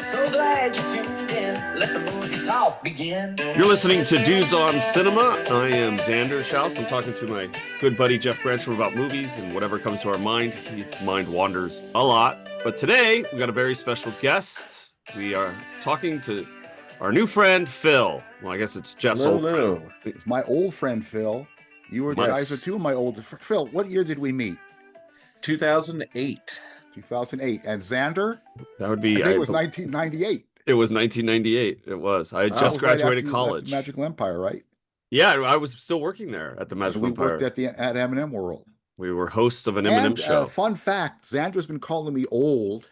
So glad you tuned in. Let the movie talk begin. You're listening to Dudes on Cinema. I am Zander Schaus. I'm talking to my good buddy Jeff Brancham about movies and whatever comes to our mind. His mind wanders a lot. But today, we got a very special guest. We are talking to our new friend, Phil. Well, I guess it's Jeff's old friend. It's my old friend, Phil. You were guys are two of my old... Phil, what year did we meet? 2008. 2008. And Zander? That would be... I think it was 1998. It was 1998. It was. I had just graduated college. Left Magical Empire, right? Yeah, I was still working there at the Magical Empire. We worked at M&M World. We were hosts of an M&M show. Fun fact, Zander's been calling me old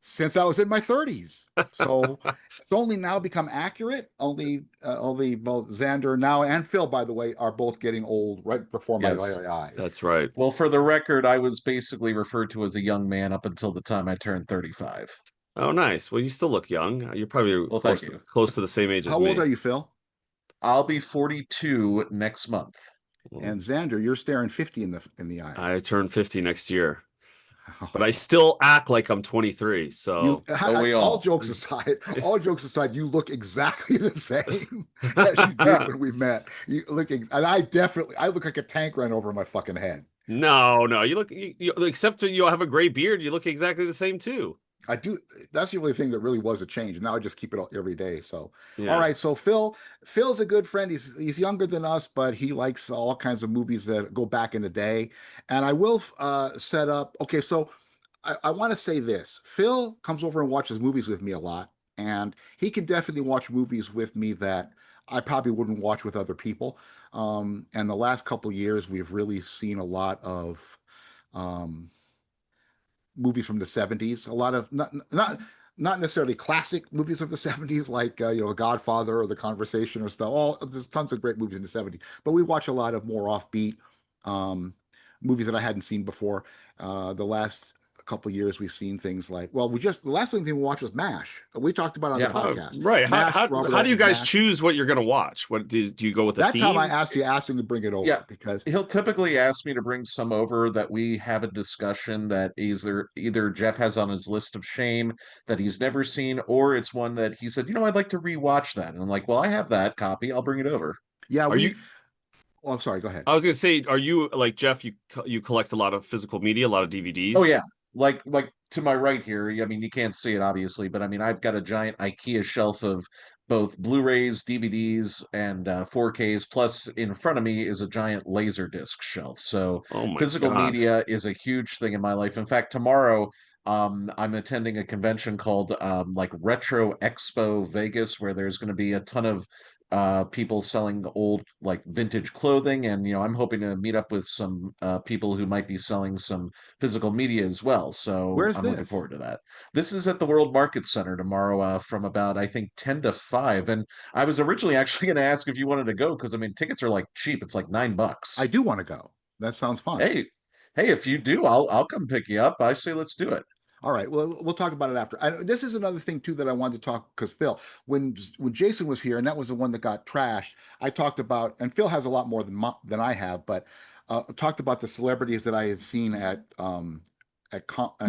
since I was in my 30s. So it's only now become accurate. Only both Zander now and Phil, by the way, are both getting old right before my very eyes. That's right. Well, for the record, I was basically referred to as a young man up until the time I turned 35. Oh, nice. Well, you still look young. You're probably close to the same age as me. How old are you, Phil? I'll be 42 next month. And Zander, you're staring 50 in the eye. I turn 50 next year. But I still act like I'm 23. So all jokes aside, you look exactly the same as you did when we met. You look, and I look like a tank ran over my fucking head. No, you look, except you have a gray beard, you look exactly the same too. I do. That's the only thing that really was a change. Now I just keep it every day. So, yeah. All right. So Phil's a good friend. He's younger than us, but he likes all kinds of movies that go back in the day. And I will set up. Okay. So I want to say this. Phil comes over and watches movies with me a lot, and he can definitely watch movies with me that I probably wouldn't watch with other people. And the last couple of years, we've really seen a lot of, movies from the 70s, a lot of not necessarily classic movies of the 70s, like Godfather or The Conversation or stuff. There's tons of great movies in the 70s, but we watch a lot of more offbeat movies that I hadn't seen before. The last couple of years we've seen things like, the last thing we watched was MASH. We talked about it on the podcast. Right. How do you guys choose what you're going to watch? What do you go with? That time I asked him to bring it over, because he'll typically ask me to bring some over that we have a discussion that either Jeff has on his list of shame that he's never seen, or it's one that he said, I'd like to rewatch that. And I'm like, well, I have that copy. I'll bring it over. Yeah. I'm sorry. Go ahead. I was going to say, are you like Jeff? You collect a lot of physical media, a lot of DVDs. Oh yeah. Like to my right here, I mean, you can't see it obviously, but I mean, I've got a giant IKEA shelf of both Blu-rays, DVDs, and 4Ks. Plus, in front of me is a giant Laserdisc shelf. So physical media is a huge thing in my life. In fact, tomorrow, I'm attending a convention called Retro Expo Vegas, where there's going to be a ton of people selling old vintage clothing, and I'm hoping to meet up with some people who might be selling some physical media as well. So I'm looking forward to that. This is at the World Market Center tomorrow from about, I think, 10 to 5. And I was originally actually going to ask if you wanted to go, because I mean, tickets are cheap. It's $9. I do want to go. That sounds fun. Hey, if you do, I'll come pick you up. I say let's do it. All right. Well, we'll talk about it after. This is another thing too that I wanted to talk, because Phil, when Jason was here, and that was the one that got trashed, I talked about, and Phil has a lot more than I have, but talked about the celebrities that I had seen at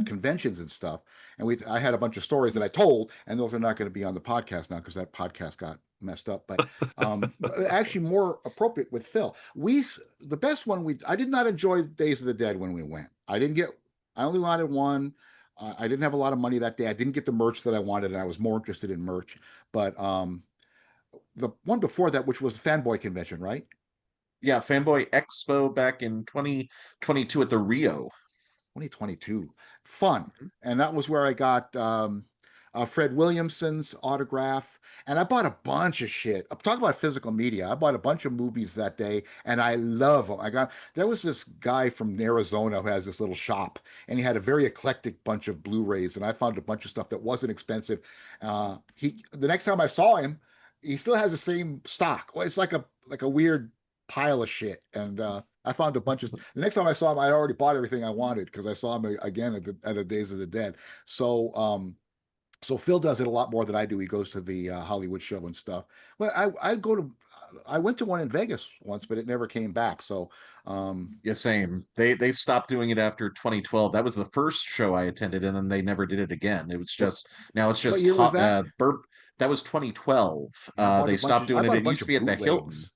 conventions and stuff. And I had a bunch of stories that I told, and those are not going to be on the podcast now because that podcast got messed up. But actually more appropriate with Phil. The best one I did not enjoy Days of the Dead when we went. I only wanted one. I didn't have a lot of money that day. I didn't get the merch that I wanted, and I was more interested in merch. But the one before that, which was the Fanboy Convention, right? Yeah, Fanboy Expo back in 2022 at the Rio. 2022. Fun. And that was where I got Fred Williamson's autograph. And I bought a bunch of shit. I'm talking about physical media. I bought a bunch of movies that day, and I love them. There was this guy from Arizona who has this little shop, and he had a very eclectic bunch of Blu-rays, and I found a bunch of stuff that wasn't expensive. The next time I saw him, he still has the same stock. Well, it's like a weird pile of shit. And I found a bunch of stuff. The next time I saw him, I already bought everything I wanted, because I saw him again at the Days of the Dead. So Phil does it a lot more than I do. He goes to the Hollywood show and stuff. But I go to I went to one in Vegas once, but it never came back. So, Yeah, same. They stopped doing it after 2012. That was the first show I attended, and then they never did it again. It was what just now it's what just year was hot. that? That was 2012. Yeah, They stopped I doing it. bought a It bunch used to of be at the Hilton. bootlegs.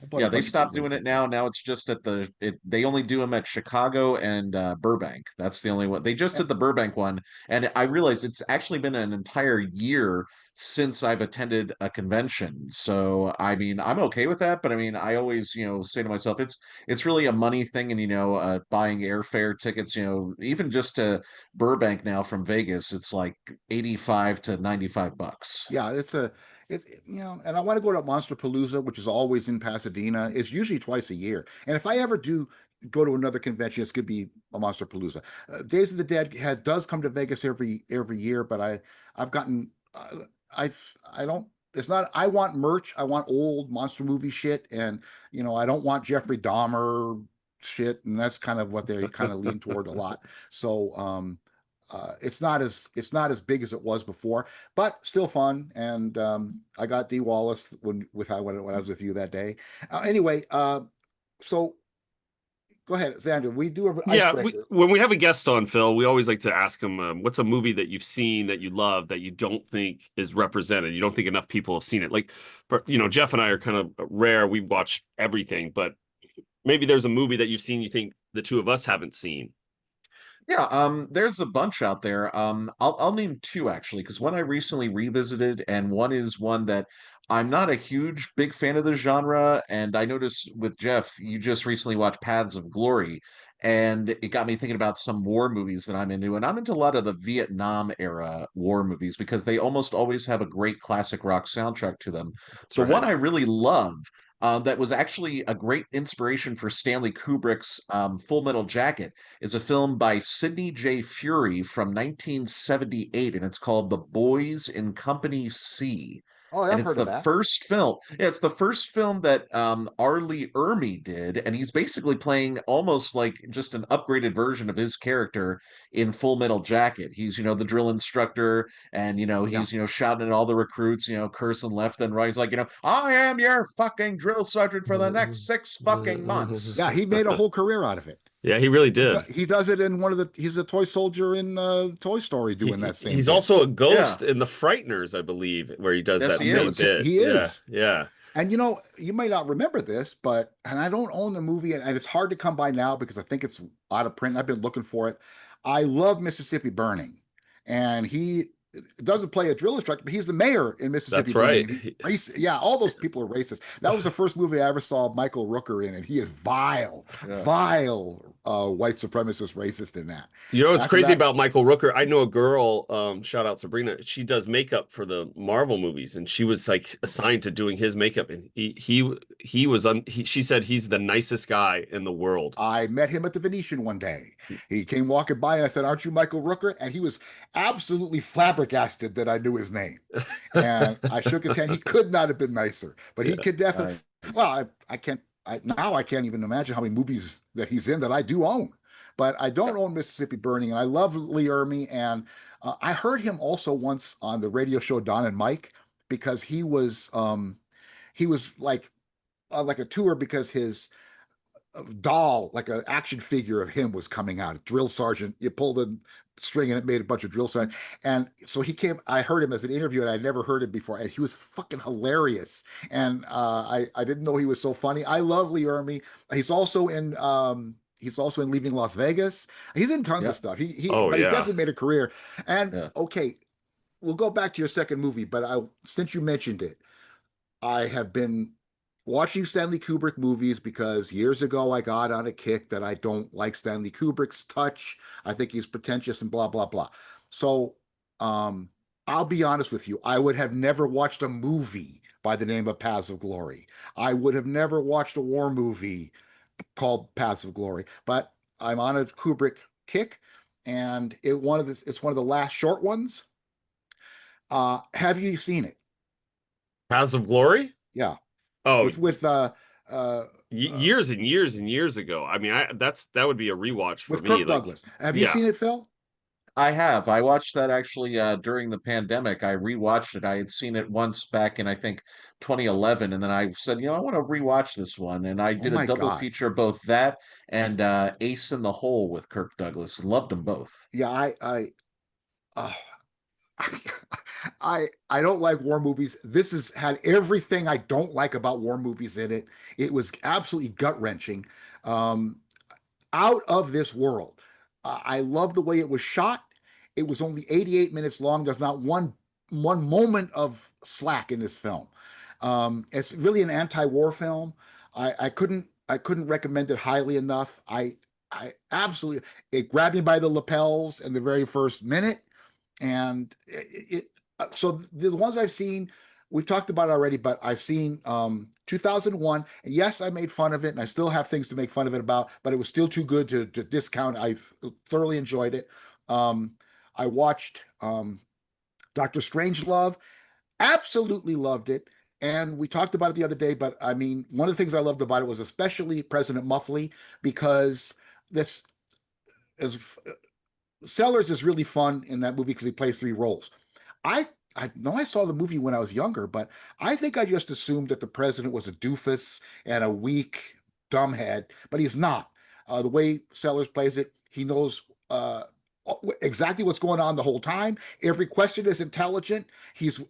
I bought a Yeah, they bunch of stopped bootlegs doing it that day. now. Now it's just at they only do them at Chicago and Burbank. That's the only one. They just And, did the Burbank one, and I realized it's actually been an entire year since I've attended a convention. So I mean, I'm okay with that, but I mean, I always, say to myself, it's really a money thing, and buying airfare tickets, even just to Burbank now from Vegas, it's like 85 to 95 bucks. yeah, and I want to go to Monster Palooza, which is always in Pasadena. It's usually twice a year. And if I ever do go to another convention, it's going to be a Monster Palooza. Days of the Dead does come to Vegas every year, but I've gotten I don't. It's not. I want merch. I want old monster movie shit, and I don't want Jeffrey Dahmer shit, and that's kind of what they kind of lean toward a lot. So, it's not as big as it was before, but still fun. And I got D Wallace when I was with you that day. Anyway, so go ahead, Xander. We do an Yeah, icebreaker. when we have a guest on, Phil, we always like to ask them, what's a movie that you've seen that you love that you don't think is represented? You don't think enough people have seen it. Like, Jeff and I are kind of rare. We watch everything, but maybe there's a movie that you've seen you think the two of us haven't seen. Yeah, there's a bunch out there. I'll name two actually, because one I recently revisited, and one is one that I'm not a huge big fan of the genre. And I noticed with Jeff, you just recently watched Paths of Glory, and it got me thinking about some war movies that I'm into. And I'm into a lot of the Vietnam era war movies because they almost always have a great classic rock soundtrack to them. That's The one right. I really love that was actually a great inspiration for Stanley Kubrick's Full Metal Jacket is a film by Sidney J. Furie from 1978, and it's called The Boys in Company C. Oh, And I've it's heard of the that. first film. Yeah, it's the first film that R. Lee Ermey did, and he's basically playing almost like just an upgraded version of his character in Full Metal Jacket. He's, the drill instructor, and Yeah. he's, shouting at all the recruits, cursing left and right. He's like, I am your fucking drill sergeant for the next 6 fucking months. Yeah, he made a whole career out of it. Yeah, he really did. He does it in he's a toy soldier in Toy Story doing that same He's bit. also a Yeah, ghost in The Frighteners, I believe, where he does yes, that he same is. bit. He Yeah, is. yeah. And you might not remember this, and I don't own the movie, and it's hard to come by now because I think it's out of print. I've been looking for it. I love Mississippi Burning, and he doesn't play a drill instructor, but he's the mayor in Mississippi That's right. Burning. Yeah, all those people are racist. That was the first movie I ever saw Michael Rooker in, and he is vile, Yeah. vile white supremacist racist in that. What's After crazy that, about Michael Rooker? I know a girl, shout out Sabrina. She does makeup for the Marvel movies, and she was like assigned to doing his makeup. And she said he's the nicest guy in the world. I met him at the Venetian one day. He came walking by, and I said, "Aren't you Michael Rooker?" And he was absolutely flabbergasted that I knew his name. And I shook his hand. He could not have been nicer, but he Yeah. could definitely. Nice. Well, I can't even imagine how many movies that he's in that I do own. But I don't own Mississippi Burning, and I love Lee Ermey. And I heard him also once on the radio show Don and Mike because he was like a tour because his doll, like an action figure of him, was coming out. A drill sergeant. You pulled the string and it made a bunch of drill sergeant. And so he came. I heard him as an interview, and I'd never heard him before. And he was fucking hilarious. And I didn't know he was so funny. I love Lee Ermey. He's also in. He's also in Leaving Las Vegas. He's in tons Yeah. of stuff. He Oh, but he yeah. definitely made a career. And Yeah. okay, we'll go back to your second movie. But since you mentioned it, I have been watching Stanley Kubrick movies because years ago I got on a kick that I don't like Stanley Kubrick's touch. I think he's pretentious and blah blah blah. So I'll be honest with you. I would have never watched a movie by the name of Paths of Glory. I would have never watched a war movie called Paths of Glory. But I'm on a Kubrick kick, and it's one of the last short ones. Have you seen it? Paths of Glory? Yeah. Oh, With uh years and years and years ago. I mean, that would be a rewatch for with me. Kirk Like, Douglas. Have you yeah. seen it, Phil? I have. I watched that actually during the pandemic. I rewatched it. I had seen it once back in I think 2011, and then I said, I want to rewatch this one, and I Oh did a my double God. feature of both that and Ace in the Hole with Kirk Douglas. Loved them both. Yeah, uh, I don't like war movies. This has had everything I don't like about war movies in it. It was absolutely gut-wrenching. Um, Out of this world. I love the way it was shot. It was only 88 minutes long. There's not one moment of slack in this film. It's really an anti-war film. I couldn't recommend it highly enough. I absolutely it grabbed me by the lapels in the very first minute, and so the ones I've seen, we've talked about it already, but I've seen 2001, and yes, I made fun of it, and I still have things to make fun of it about, but it was still too good to discount. I thoroughly enjoyed it. I watched Doctor Strangelove, absolutely loved it. And we talked about it the other day, but I mean, one of the things I loved about it was especially President Muffley, because this is Sellers is really fun in that movie because he plays three roles. I I know I saw the movie when I was younger, but I think I just assumed that the president was a doofus and a weak dumbhead, but he's not. The way Sellers plays it, he knows exactly what's going on the whole time. Every question is intelligent. He's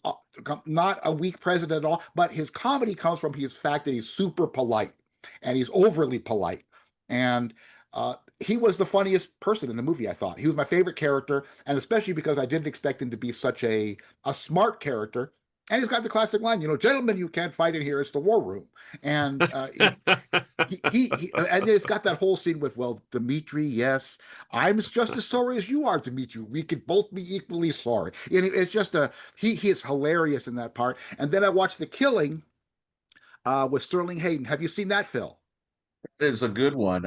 not a weak president at all, but his comedy comes from his fact that he's super polite and he's overly polite. And he was the funniest person in the movie, I thought. He was my favorite character, and especially because I didn't expect him to be such a smart character. And he's got the classic line, gentlemen, you can't fight in here. It's the war room. And and it's got that whole scene with, well, Dimitri, yes, I'm just as sorry as you are, Dimitri. We could both be equally sorry. And it's just he is hilarious in that part. And then I watched The Killing with Sterling Hayden. Have you seen that, Phil? It is a good one.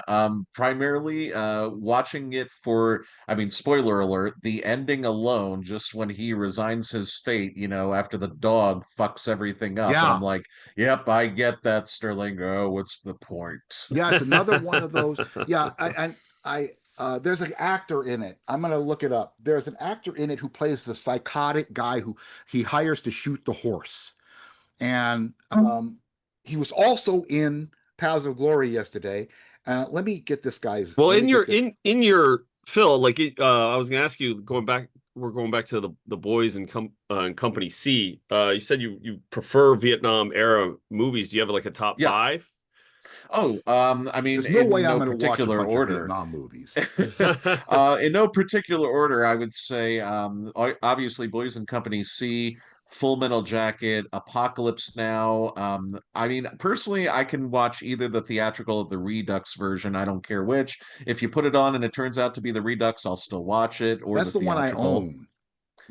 Primarily watching it for, I mean, spoiler alert, the ending alone, just when he resigns his fate, after the dog fucks everything up. And I'm Yeah. like, yep, I get that, Sterling. Oh, what's the point? Yeah, it's another one of those. Yeah, there's an actor in it. I'm gonna look it up. There's an actor in it who plays the psychotic guy who he hires to shoot the horse, and he was also in Paths of Glory yesterday. Let me get this guy's. Well, Let me in your get this. in your Phil, like I was gonna ask you, going back, we're going back to the boys and Company C. You said you prefer Vietnam era movies. Do you have like a top Yeah. five? Oh, I mean, There's no way in I'm no gonna watch a particular bunch of order. Vietnam movies. In no particular order, I would say, obviously, Boys and Company C, Full Metal Jacket, Apocalypse Now. I mean, personally, I can watch either the theatrical or the Redux version. I don't care which. If you put it on and it turns out to be the Redux, I'll still watch it, or That's the the one I theatrical. own.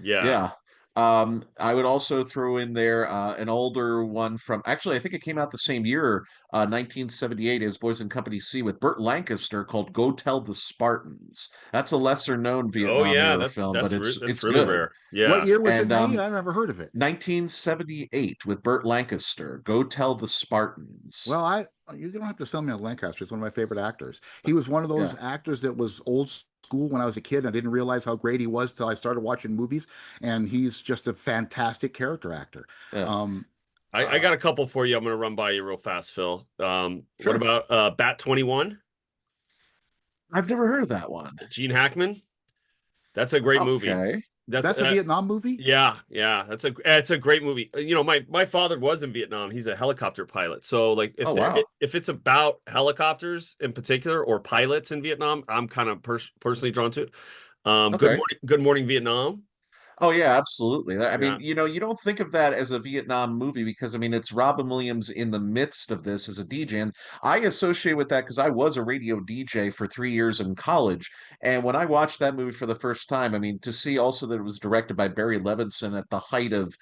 Yeah. Yeah. I would also throw in there an older one from, actually, I think it came out the same year, 1978, as Boys and Company C, with Burt Lancaster, called Go Tell the Spartans. That's a lesser known Oh Vietnam yeah, era that's film, but that's it's really good. rare. What Yeah. year was it And made? I never heard of it. 1978 with Burt Lancaster, Go Tell the Spartans. Well, you don't have to sell me on Lancaster. He's one of my favorite actors. He was one of Yeah. those actors that was old school when I was a kid. I didn't realize how great he was till I started watching movies, and he's just a fantastic character actor. Yeah. Um, I uh, got a couple for you. I'm gonna run by you real fast, Phil. What Sure. about Bat 21? I've never heard of that one. Gene Hackman? That's a great movie. Okay. That's that's a Vietnam movie. Yeah, yeah, it's a great movie. My father was in Vietnam. He's a helicopter pilot. So like Oh, wow. if it's about helicopters in particular or pilots in Vietnam, I'm kind of personally drawn to it. Okay. Good Morning Vietnam. Oh yeah, absolutely. I mean, Yeah, you don't think of that as a Vietnam movie because I mean it's Robin Williams in the midst of this as a DJ. And I associate with that because I was a radio DJ for 3 years in college. And when I watched that movie for the first time, I mean, to see also that it was directed by Barry Levinson at the height of,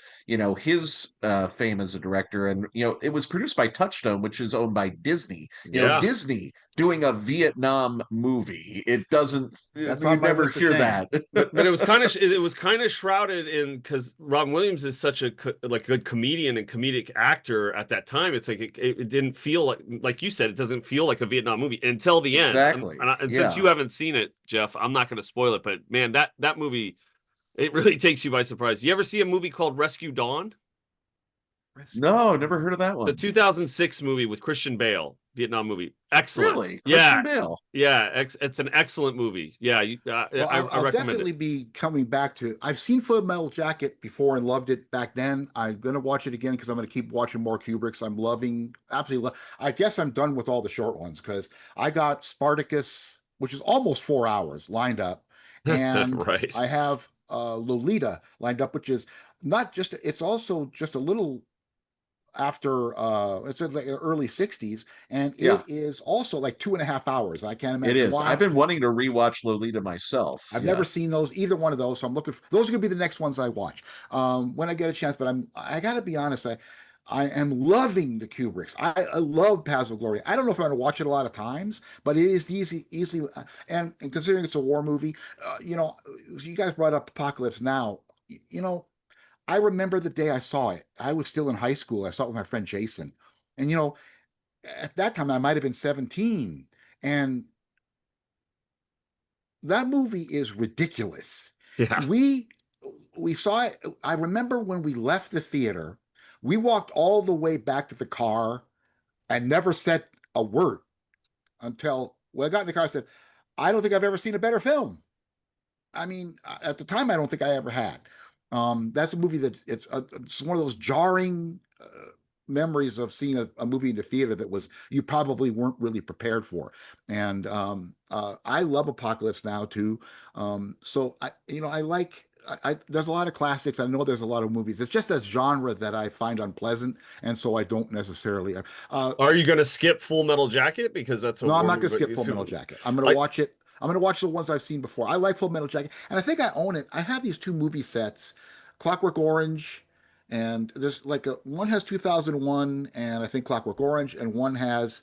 his fame as a director. And, it was produced by Touchstone, which is owned by Disney. yeah. Disney doing a Vietnam movie. It doesn't, That's you on my never list of hear shame. that. But it was kind of shrouded in, because Robin Williams is such a good comedian and comedic actor at that time. It's like it didn't feel like you said, it doesn't feel like a Vietnam movie until the end. Exactly. And since you haven't seen it, Jeff, I'm not going to spoil it. But man, that movie, it really takes you by surprise. You ever see a movie called Rescue Dawn? No, never heard of that The one. 2006 movie with Christian Bale, Vietnam movie. Excellent. Really? Yeah. Christian Bale. Yeah, it's an excellent movie. Yeah, Well, I I'll recommend definitely it. be coming back to. I've seen Full Metal Jacket before and loved it back then. I'm gonna watch it again because I'm gonna keep watching more Kubricks. I'm loving, absolutely. I guess I'm done with all the short ones because I got Spartacus, which is almost 4 hours, lined up, and Right. I have Lolita lined up, which is not just. It's also just a little after it's in like the early 60s, and Yeah. it is also like 2.5 hours. I can't imagine It is. why. I've been wanting to rewatch Lolita myself. I've Yeah. never seen either one of those, so I'm looking for those are gonna be the next ones I watch when I get a chance. But I gotta be honest, I am loving the Kubricks. I love Paths of Glory. I don't know if I'm going to watch it a lot of times, but it is easily, and considering it's a war movie, you guys brought up Apocalypse Now. You know, I remember the day I saw it. I was still in high school. I saw it with my friend Jason, and at that time I might have been 17, and that movie is ridiculous. Yeah. We saw it. I remember when we left the theater, we walked all the way back to the car and never said a word until I got in the car. I said, "I don't think I've ever seen a better film." I mean, at the time, I don't think I ever had. That's a movie that it's one of those jarring memories of seeing a movie in the theater that you probably weren't really prepared for. And I love Apocalypse Now too. So I like. There's a lot of classics. I know there's a lot of movies. It's just that genre that I find unpleasant, and so I don't necessarily. Are you going to skip Full Metal Jacket because that's a No, I'm war not going to movie, skip Full Metal assume? Jacket. I'm going to watch it. I'm going to watch the ones I've seen before. I like Full Metal Jacket, and I think I own it. I have these two movie sets, Clockwork Orange, and there's like one has 2001, and I think Clockwork Orange, and one has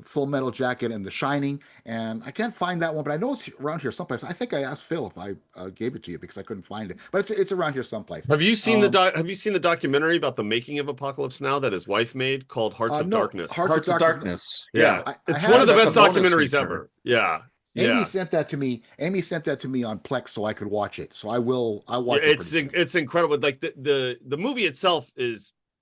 Full Metal Jacket and The Shining, and I can't find that one, but I know it's around here someplace. I think I asked Phil if I gave it to you because I couldn't find it, but it's around here someplace. Have you seen Have you seen the documentary about the making of Apocalypse Now that his wife made called Hearts of No, Darkness? Hearts of Darkness. Yeah, I it's have one of the that. best That's a bonus documentaries feature. ever. Yeah. Amy Yeah. sent that to me. Amy sent that to me on Plex so I could watch it. So I'll watch it. It's incredible. Like the movie itself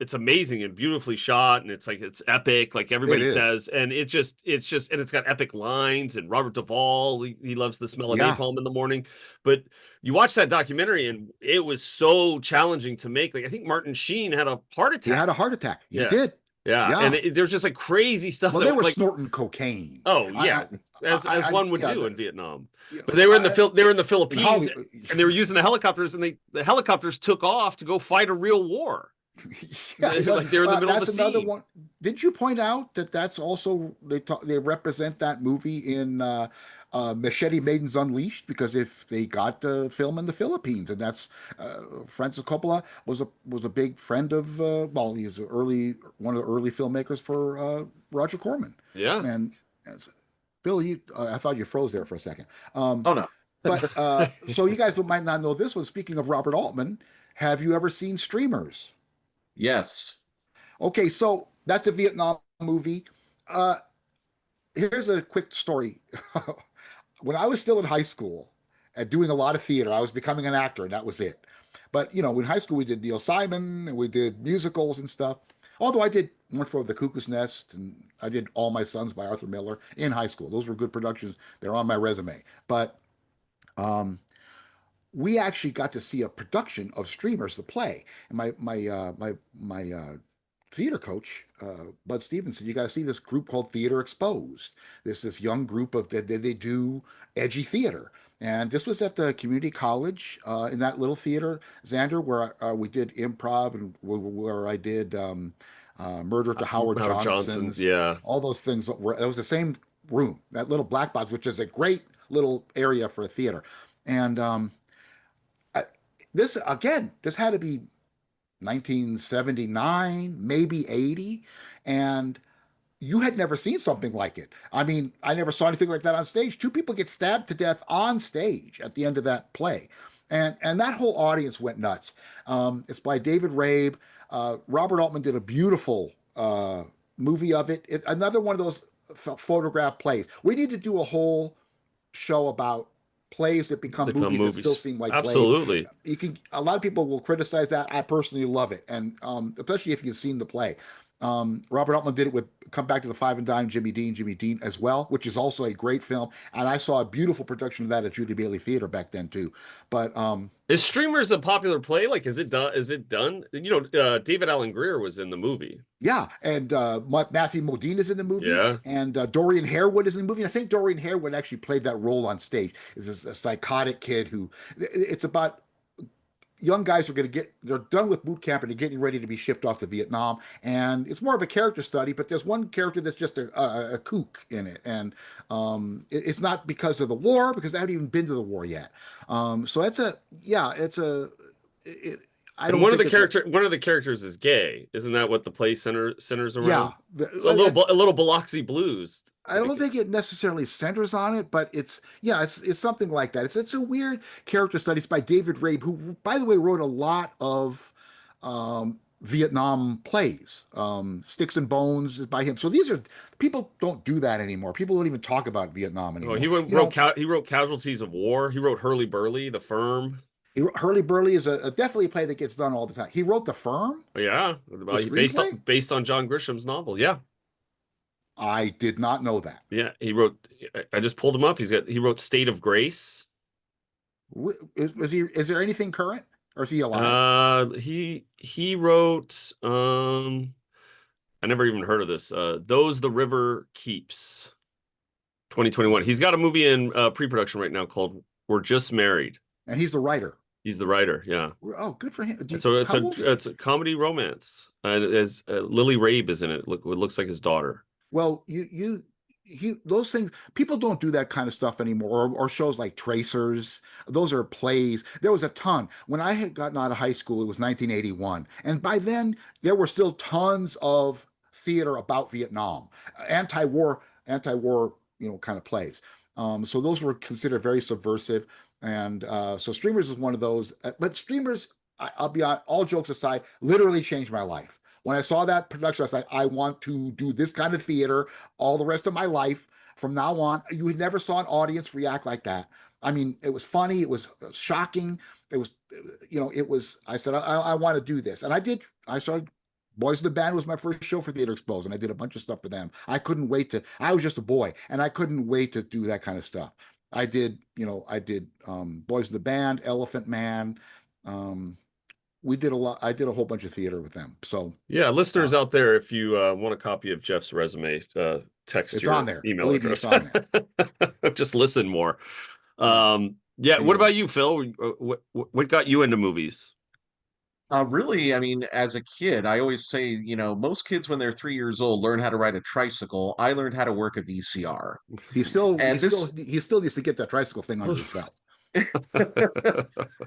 it's amazing and beautifully shot, and it's epic, like everybody says, and it's just and it's got epic lines, and Robert Duvall, he loves the smell of napalm in the morning. But you watch that documentary and it was so challenging to make. Like I think Martin Sheen had a heart attack. He had a heart attack. He Yeah. did. Yeah. And there's just like crazy stuff. Well, they were snorting cocaine. Oh yeah, as one would do in Vietnam. But they were in the Philippines, and they were using the helicopters, and the helicopters took off to go fight a real war. Like they're in the middle of the sea. Another one. Did you point out that that's also they represent that movie in Machete Maidens Unleashed, because if they got the film in the Philippines, and that's Francis Coppola was a big friend of he's one of the early filmmakers for Roger Corman. Yeah. And Bill, I thought you froze there for a second. Oh no. But so you guys might not know this one. Speaking of Robert Altman, have you ever seen Streamers? Yes. Okay, so that's a Vietnam movie. Here's a quick story. When I was still in high school and doing a lot of theater, I was becoming an actor, and that was it. But in high school we did Neil Simon and we did musicals and stuff. Although I did one for The Cuckoo's Nest, and I did All My Sons by Arthur Miller in high school. Those were good productions. They're on my resume. But we actually got to see a production of Streamers, the play. And my theater coach, Bud Stevens, said, "You got to see this group called Theater Exposed. This young group they do edgy theater." And this was at the community college in that little theater, Zander, where we did improv, and where I did Murder to Howard Johnson's. Yeah. All those things. It was the same room, that little black box, which is a great little area for a theater. And this had to be 1979, maybe 80. And you had never seen something like it. I mean, I never saw anything like that on stage. Two people get stabbed to death on stage at the end of that play. And that whole audience went nuts. It's by David Rabe. Robert Altman did a beautiful movie of it. Another one of those photograph plays. We need to do a whole show about plays that become Become movies that still movies. seem like plays. Absolutely. You can. A lot of people will criticize that. I personally love it, and especially if you've seen the play. Robert Altman did it with Come Back to the Five and Dime, Jimmy Dean as well, which is also a great film. And I saw a beautiful production of that at Judy Bailey Theater back then too. But Is Streamers a popular play? Like, is it done? Is it done? David Alan Grier was in the movie. yeah, and Matthew Modine is in the movie, Yeah. and Dorian Harewood is in the movie. And I think Dorian Harewood actually played that role on stage. Is a psychotic kid who it's about young guys are going to they're done with boot camp and they're getting ready to be shipped off to Vietnam. And it's more of a character study, but there's one character that's just a kook in it. And it's not because of the war, because I haven't even been to the war yet. So it's a, yeah, it's a, it, I And don't one of think the it's a- character one of the characters is gay. Isn't that what the play centers around? yeah. So a little Biloxi Blues. I don't think it necessarily centers on it, but it's something like that. It's a weird character study. It's by David Rabe, who, by the way, wrote a lot of Vietnam plays. Sticks and Bones is by him. So these are people don't do that anymore. People don't even talk about Vietnam Oh, anymore. he wrote Casualties of War. He wrote Hurly Burly, The Firm. Hurly Burly is definitely a play that gets done all the time. He wrote The Firm, Yeah, the based screenplay. based on John Grisham's novel. Yeah, I did not know that. yeah. He wrote. I just pulled him up. He wrote State of Grace. Is there anything current, or is he alive? He wrote. I never even heard of this. Those the River Keeps, 2021. He's got a movie in pre-production right now called We're Just Married. And he's the writer. He's the writer. Yeah. Oh, good for him. So How old is he? it's a comedy romance, and as Lily Rabe is in it. It looks like his daughter. Well, those things, people don't do that kind of stuff anymore, or shows like Tracers. Those are plays. There was a ton. When I had gotten out of high school, it was 1981. And by then, there were still tons of theater about Vietnam, anti-war, kind of plays. So those were considered very subversive. And so Streamers is one of those. But Streamers, I'll be on, all jokes aside, literally changed my life. When I saw that production, I was like, I want to do this kind of theater all the rest of my life. From now on, you never saw an audience react like that. I mean, it was funny. It was shocking. It was, I said, I want to do this. And I did. I started, Boys of the Band was my first show for Theater Exposed, and I did a bunch of stuff for them. I was just a boy, and I couldn't wait to do that kind of stuff. I did Boys of the Band, Elephant Man. We did a lot. I did a whole bunch of theater with them. So yeah, listeners out there, if you want a copy of Jeff's resume, text it's your on there. email Believe me, address. it's on there. Just listen more. Yeah. What Anyway. about you, Phil? What got you into movies? Really, I mean, as a kid, I always say, most kids when they're 3 years old learn how to ride a tricycle. I learned how to work a VCR. He still And he still needs to get that tricycle thing under his belt.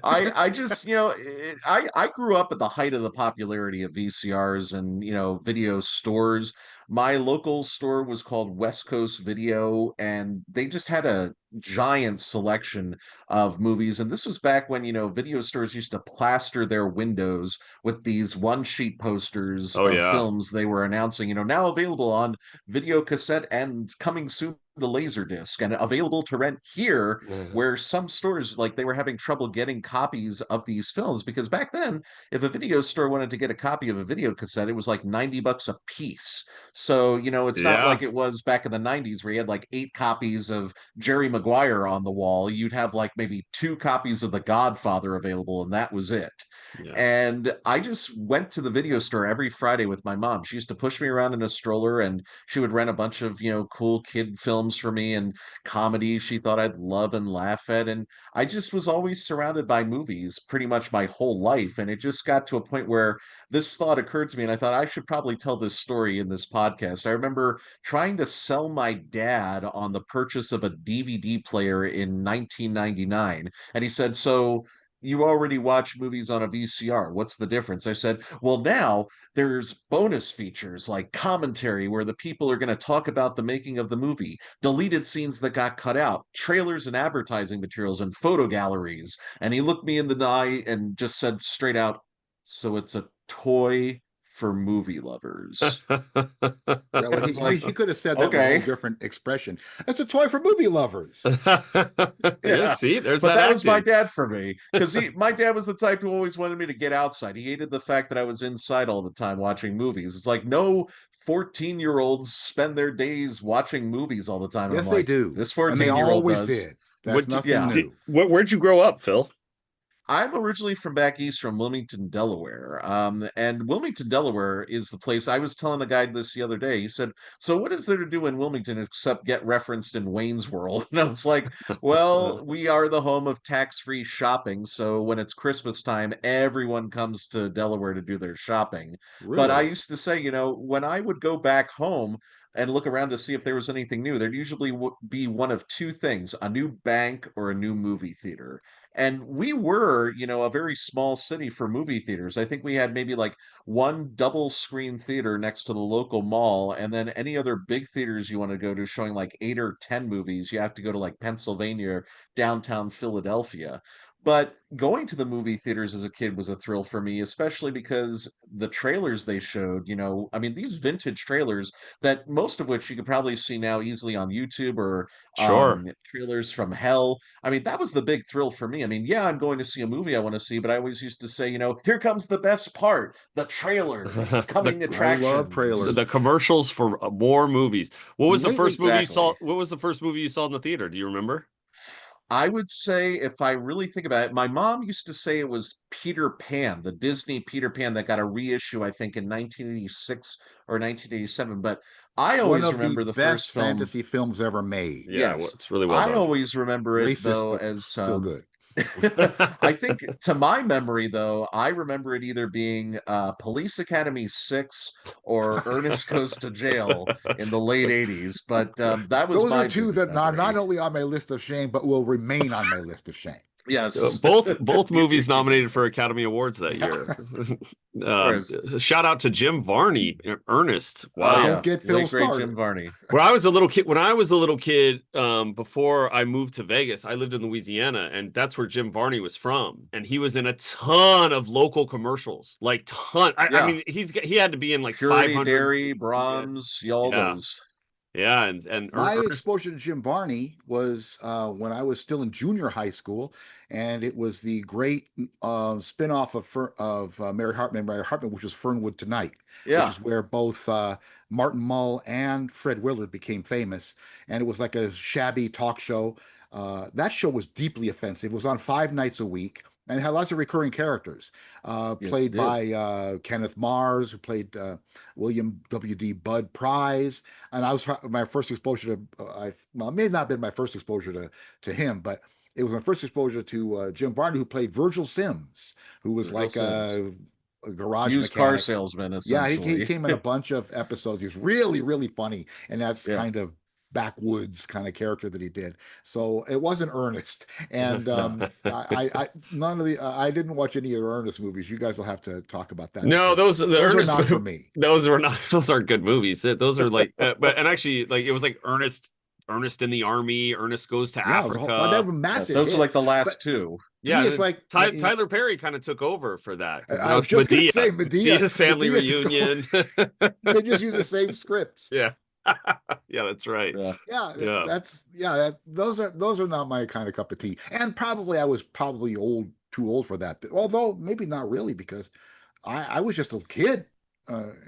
I just, I grew up at the height of the popularity of VCRs and, video stores. My local store was called West Coast Video, and they just had a giant selection of movies. And this was back when, video stores used to plaster their windows with these one sheet posters Oh of yeah. films they were announcing, now available on video cassette and coming soon to Laserdisc and available to rent here, where some stores, like, they were having trouble getting copies of these films, because back then, if a video store wanted to get a copy of a video cassette, it was like $90 a piece. So, it's not Yeah. like it was back in the 90s where you had like 8 copies of Jerry Maguire on the wall. You'd have like maybe 2 copies of The Godfather available, and that was it. Yeah. And I just went to the video store every Friday with my mom. She used to push me around in a stroller, and she would rent a bunch of, cool kid films for me and comedies she thought I'd love and laugh at. And I just was always surrounded by movies pretty much my whole life. And it just got to a point where this thought occurred to me, and I thought I should probably tell this story in this podcast. I remember trying to sell my dad on the purchase of a DVD player in 1999. And he said, so, you already watch movies on a VCR. What's the difference? I said, well, now there's bonus features like commentary where the people are going to talk about the making of the movie, deleted scenes that got cut out, trailers and advertising materials, and photo galleries. And he looked me in the eye and just said straight out, so it's a toy for movie lovers. Yeah, well, I was he like, could have said that with a whole okay. different expression. It's a toy for movie lovers. Yeah, Yeah, see, there's but that that was my acting. dad for me because my dad was the type who always wanted me to get outside. He hated the fact that I was inside all the time watching movies. It's like no 14-year-olds spend their days watching movies all the time, and I'm Yes, they like, do. this And they 14-year-old always does. did. That's nothing Yeah. new. Where'd you grow up, Phil? I'm originally from back east from Wilmington, Delaware. And Wilmington, Delaware is the place. I was telling a guy this the other day. He said, so what is there to do in Wilmington except get referenced in Wayne's World? And I was like, well, we are the home of tax-free shopping. So when it's Christmas time, everyone comes to Delaware to do their shopping. But I Really? used to say, when I would go back home and look around to see if there was anything new, there'd usually be one of two things, a new bank or a new movie theater. And we were, a very small city for movie theaters. I think we had maybe like one double screen theater next to the local mall, and then any other big theaters you want to go to showing like 8 or 10 movies, you have to go to like Pennsylvania or downtown Philadelphia. But going to the movie theaters as a kid was a thrill for me, especially because the trailers they showed, I mean, these vintage trailers that most of which you could probably see now easily on YouTube or Sure. trailers from hell. I mean, that was the big thrill for me. I mean, yeah, I'm going to see a movie I want to see, but I always used to say, here comes the best part, the trailer, these the coming I love attractions. trailers. the commercials for more movies. What was the first movie you saw? Exactly. What was the first movie you saw in the theater? Do you remember? I would say, if I really think about it, my mom used to say it was Peter Pan, the Disney Peter Pan that got a reissue, I think, in 1986 or 1987. But I One always of the remember the best first film. fantasy films ever made. Yeah, Yes. it's really well I done. always remember it, Racist, though, but as still good. I think to my memory, though, I remember it either being Police Academy 6 or Ernest Goes to Jail in the late 80s. But that was Those are my two vivid that are not memory. only on my list of shame, but will remain on my list of shame. Yes. Both movies nominated for Academy Awards that Yeah. year. Whereas, Shout out to Jim Varney, Ernest. oh, Wow. Don't yeah. get Phil Late, great Jim started. Varney. When I was a little kid, before I moved to Vegas, I lived in Louisiana, and that's where Jim Varney was from. And he was in a ton of local commercials, like ton. I Yeah. mean, he had to be in like Purity 500. Dairy, Yeah, Brahms, all yeah, those. yeah. And My Ernest. exposure to Jim Varney was when I was still in junior high school, and it was the great spin-off of Mary Hartman, which was Fernwood Tonight, which Yeah. is where both Martin Mull and Fred Willard became famous. And it was like a shabby talk show. That show was deeply offensive. It was on 5 nights a week. And it had lots of recurring characters, Yes, it played did. by Kenneth Mars, who played William W.D. Bud Price. And I was my first exposure to well, it may not have been my first exposure to him, but it was my first exposure to Jim Varney, who played Virgil Sims, who was Virgil like Sims. a garage Used car mechanic. salesman, Yeah, he essentially. came in a bunch of episodes. He was really, really funny, and that's Yeah. kind of backwoods kind of character that he did. So it wasn't Ernest, and No. I none of the I didn't watch any of the Ernest movies. You guys will have to talk about that No, because those the those are Ernest. not for me. Those were not. Those aren't good movies. Those are like, but and actually, like it was like Ernest in the Army. Ernest Goes to Yeah, they Africa. were Yeah, massive those are like hits. the But last two. to me, Yeah, it's like Tyler Perry kind of took over for that because I that was was just gonna Medea. say Medea Family took over. Reunion. They just use the same scripts. Yeah, yeah, that's right. Yeah. Yeah. Those are not my kind of cup of tea. And probably I was probably too old for that. Although maybe not really because I was just a kid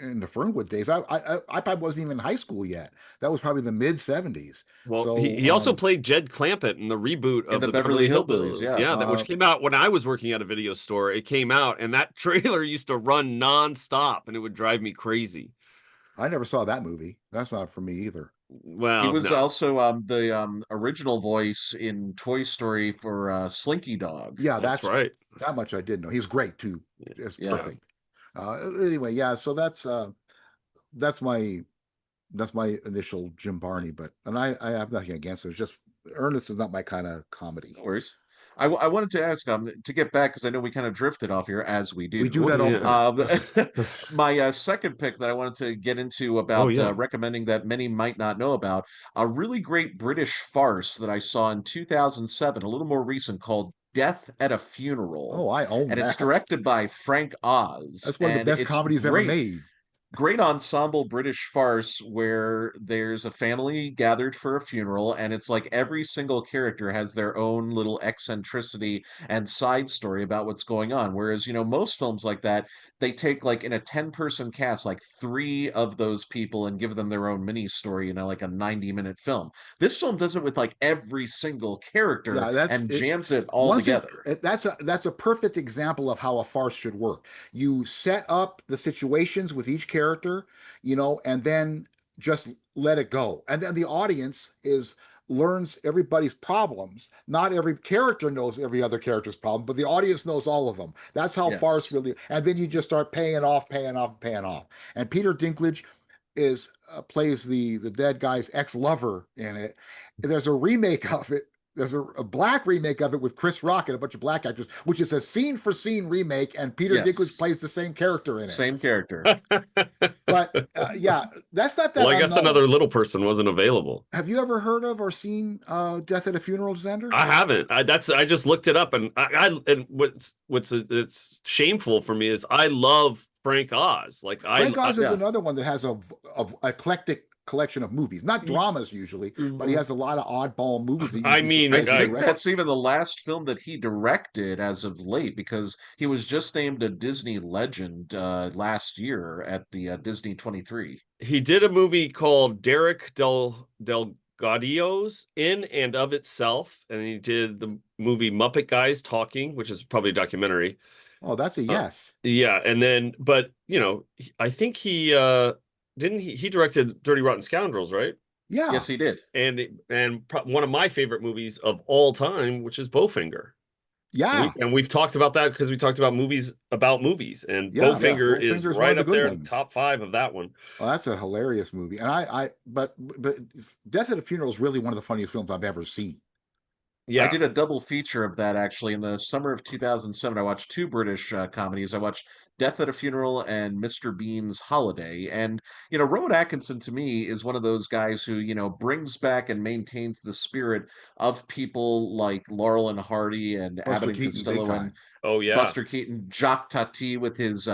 in the Fernwood days. I probably wasn't even in high school yet. That was probably the mid 70s. Well, So he also played Jed Clampett in the reboot In of the the Beverly Beverly Hillbillies, Hillbillies. yeah. Yeah, which came out when I was working at a video store. It came out, and that trailer used to run nonstop, and it would drive me crazy. I never saw that movie. That's not for me either. He Well, was no. also the original voice in Toy Story for Slinky Dog. Yeah, That's right. that much I did know. He's great too. It's Yeah. perfect. Anyway, yeah. So that's my initial Jim Varney, but I have nothing against it. It's just Ernest is not my kind of comedy. No worries. I wanted to ask to get back because I know we kind of drifted off here as we We do do. that all the time. My second pick that I wanted to get into Oh about yeah. recommending that many might not know about a really great British farce that I saw in 2007, a little more recent, called Death at a Funeral, Oh, I own and it's that. directed by Frank Oz, That's one of the and best it's comedies ever great. made. Great ensemble British farce where there's a family gathered for a funeral, and it's like every single character has their own little eccentricity and side story about what's going on. Whereas, most films like that, they take like in a 10-person cast, like three of those people and give them their own mini story, like a 90-minute film. This film does it with like every single character Yeah, that's and it. jams it all together. That's a perfect example of how a farce should work. You set up the situations with each character, and then just let it go. And then the audience is learns everybody's problems. Not every character knows every other character's problem, but the audience knows all of them. That's how farce Yes. really. And then you just start paying off, paying off, paying off. And Peter Dinklage is plays the dead guy's ex-lover in it. There's a remake of it. There's a black remake of it with Chris Rock and a bunch of black actors, which is a scene for scene remake, and Peter Dinklage Yes. plays the same character in it. Same character. But yeah, that's not that Well, I guess unknown. another little person wasn't available. Have you ever heard of or seen Death at a Funeral, Xander? I haven't. I just looked it up, and and what's it's shameful for me is I love Frank Oz. Like Frank Oz is yeah. another one that has a eclectic collection of movies, not dramas usually, but he has a lot of oddball movies. That I mean, I surprised think direct. that's even the last film that he directed as of late, because he was just named a Disney legend last year at the Disney 23. he did a movie called Derek Delgadio's In and of Itself, and he did the movie Muppet Guys Talking, which is probably a documentary. Oh, that's a yes. Yeah, and then, but I think he didn't he directed Dirty Rotten Scoundrels, right? Yeah. Yes, he did. And one of my favorite movies of all time, which is Bowfinger. Yeah. And we've talked about that because we talked about movies, and Yeah, Bowfinger is Bowfinger's one right of the up good there, ones. top 5 of that one. Oh, that's a hilarious movie. And but Death at a Funeral is really one of the funniest films I've ever seen. Yeah, I did a double feature of that actually in the summer of 2007. I watched two British comedies. I watched Death at a Funeral and Mr. Bean's Holiday. And, Rowan Atkinson to me is one of those guys who, brings back and maintains the spirit of people like Laurel and Hardy and Buster Abbott and Keaton, big Costello and time. oh yeah, Buster Keaton, Jacques Tati with his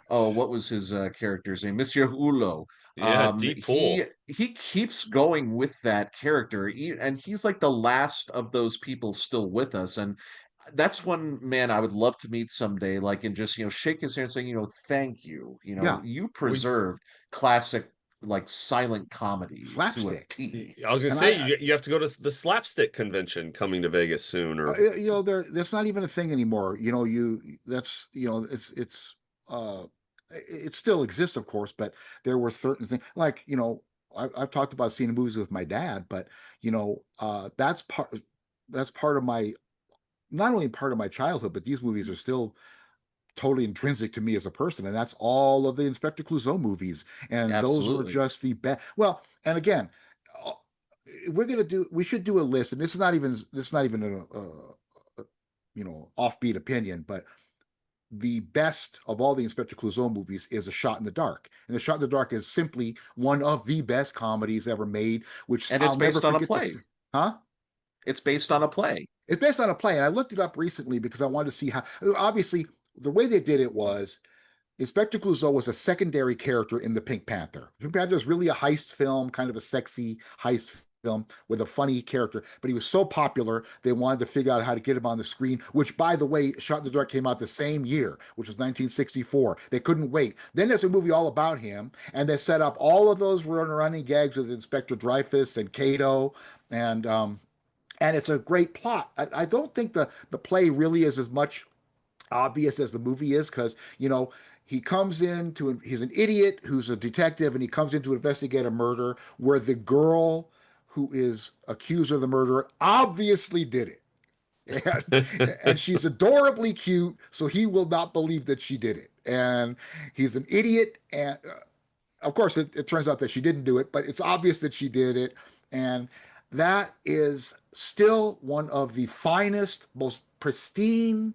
what was his character's name? Monsieur Hulot. yeah, Deep Pool. He keeps going with that character, and he's like the last of those people still with us. And that's one man I would love to meet someday, like, and just shake his hand saying, thank you. Yeah. You preserved classic like silent comedy to a Slapstick. T. I was gonna And say you have to go to the slapstick convention coming to Vegas soon, or that's not even a thing anymore. It still exists, of course, but there were certain things like, I've talked about seeing movies with my dad, but that's part of my, not only part of my childhood, but these movies are still totally intrinsic to me as a person, and that's all of the Inspector Clouseau movies, and those were Absolutely. just the best. Well, and again, uh, we should do a list, and this is not even a offbeat opinion, but the best of all the Inspector Clouseau movies is A Shot in the Dark. And A Shot in the Dark is simply one of the best comedies ever made, which And it's I'll never based on a forget. play. Huh? It's based on a play. It's based on a play, and I looked it up recently because I wanted to see how. Obviously, the way they did it was Inspector Clouseau was a secondary character in the Pink Panther. Pink Panther is really a heist film, kind of a sexy heist film with a funny character, but he was so popular they wanted to figure out how to get him on the screen, which, by the way, Shot in the Dark came out the same year, which was 1964. They couldn't wait. Then there's a movie all about him, and they set up all of those running gags with Inspector Dreyfus and Cato, and it's a great plot. I don't think the play really is as much obvious as the movie is, because he's an idiot who's a detective, and he comes in to investigate a murder where the girl who is accused of the murder obviously did it. And she's adorably cute, so he will not believe that she did it. And he's an idiot, and of course it turns out that she didn't do it, but it's obvious that she did it. And that is still one of the finest, most pristine,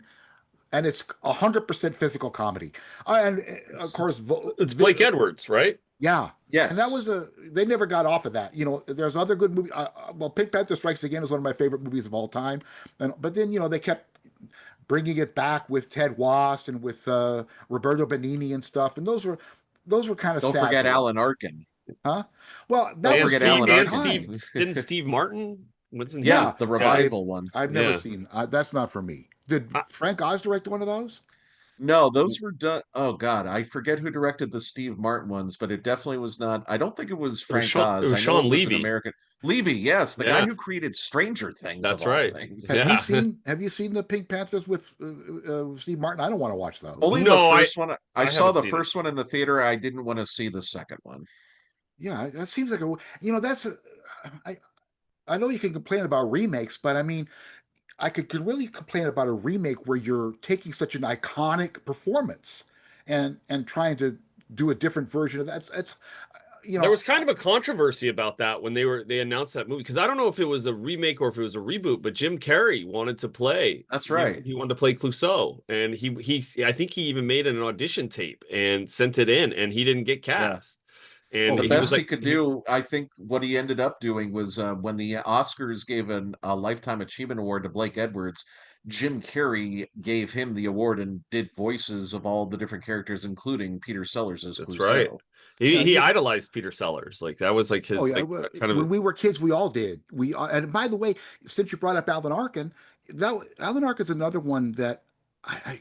and it's 100% physical comedy. And of course, It's Blake Edwards, right? yeah. And that Yes. was they never got off of that. You know, there's other good movies. Well, Pink Panther Strikes Again is one of my favorite movies of all time. But then, you know, they kept bringing it back with Ted Wass and with Roberto Benigni and stuff. And those were kind of Don't sad forget to watch. Alan Arkin. Huh? Well, that Don't was forget different Alan And Arkin. times. Didn't Steve Martin? Wasn't he? Yeah, Yeah, the I revival one. I've never Yeah. seen. That's not for me. Did I, Frank Oz direct one of those? No, those were done. Oh God, I forget who directed the Steve Martin ones, but it definitely was not. I don't think it was Frank It Oz. was I know Sean it was an Levy. American. Levy, yes, the guy Yeah, who created Stranger Things of that's all right. things. Yeah. Have you seen the Pink Panthers with Steve Martin? I don't want to watch those. Only the No, first one. I saw haven't the seen it. first one in the theater. I didn't want to see the second one. Yeah, that seems like I I know you can complain about remakes, but I mean, I could really complain about a remake where you're taking such an iconic performance and trying to do a different version of that. It's you There know, was kind of a controversy about that when they announced that movie because I don't know if it was a remake or if it was a reboot, but Jim Carrey wanted to play. That's right. He wanted to play Clouseau, and he I think he even made an audition tape and sent it in, and he didn't get Yeah. cast. And Oh, The he was best he like, could do, I think, what he ended up doing was when the Oscars gave a Lifetime Achievement Award to Blake Edwards, Jim Carrey gave him the award and did voices of all the different characters, including Peter Sellers as that's right. Clouseau. yeah, He idolized Peter Sellers. Like that was like oh his yeah. like kind of When we were kids, we all did. And by the way, since you brought up Alan Arkin, Alan Arkin's another one that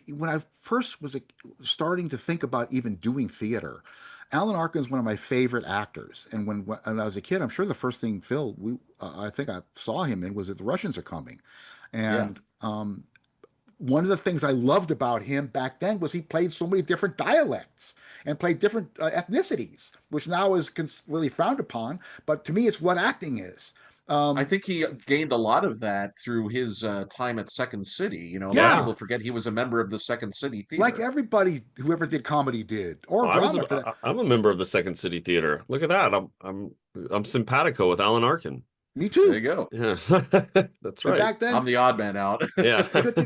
when I first was starting to think about even doing theater, Alan Arkin's one of my favorite actors. And when I was a kid, I'm sure the first thing Phil I think I saw him in was that The Russians Are Coming, Yeah. and one of the things I loved about him back then was he played so many different dialects and played different ethnicities, which now is really frowned upon. But to me, it's what acting is. I think he gained a lot of that through his time at Second City. You know, a lot of Yeah, people forget he was a member of the Second City like Theater. everybody who ever did comedy did, or I was drama for that. I'm a member of the Second City Theater. Look at that. I'm simpatico with Alan Arkin. Me There you too. go. Yeah. That's But right. back then, I'm the odd man out. Yeah. but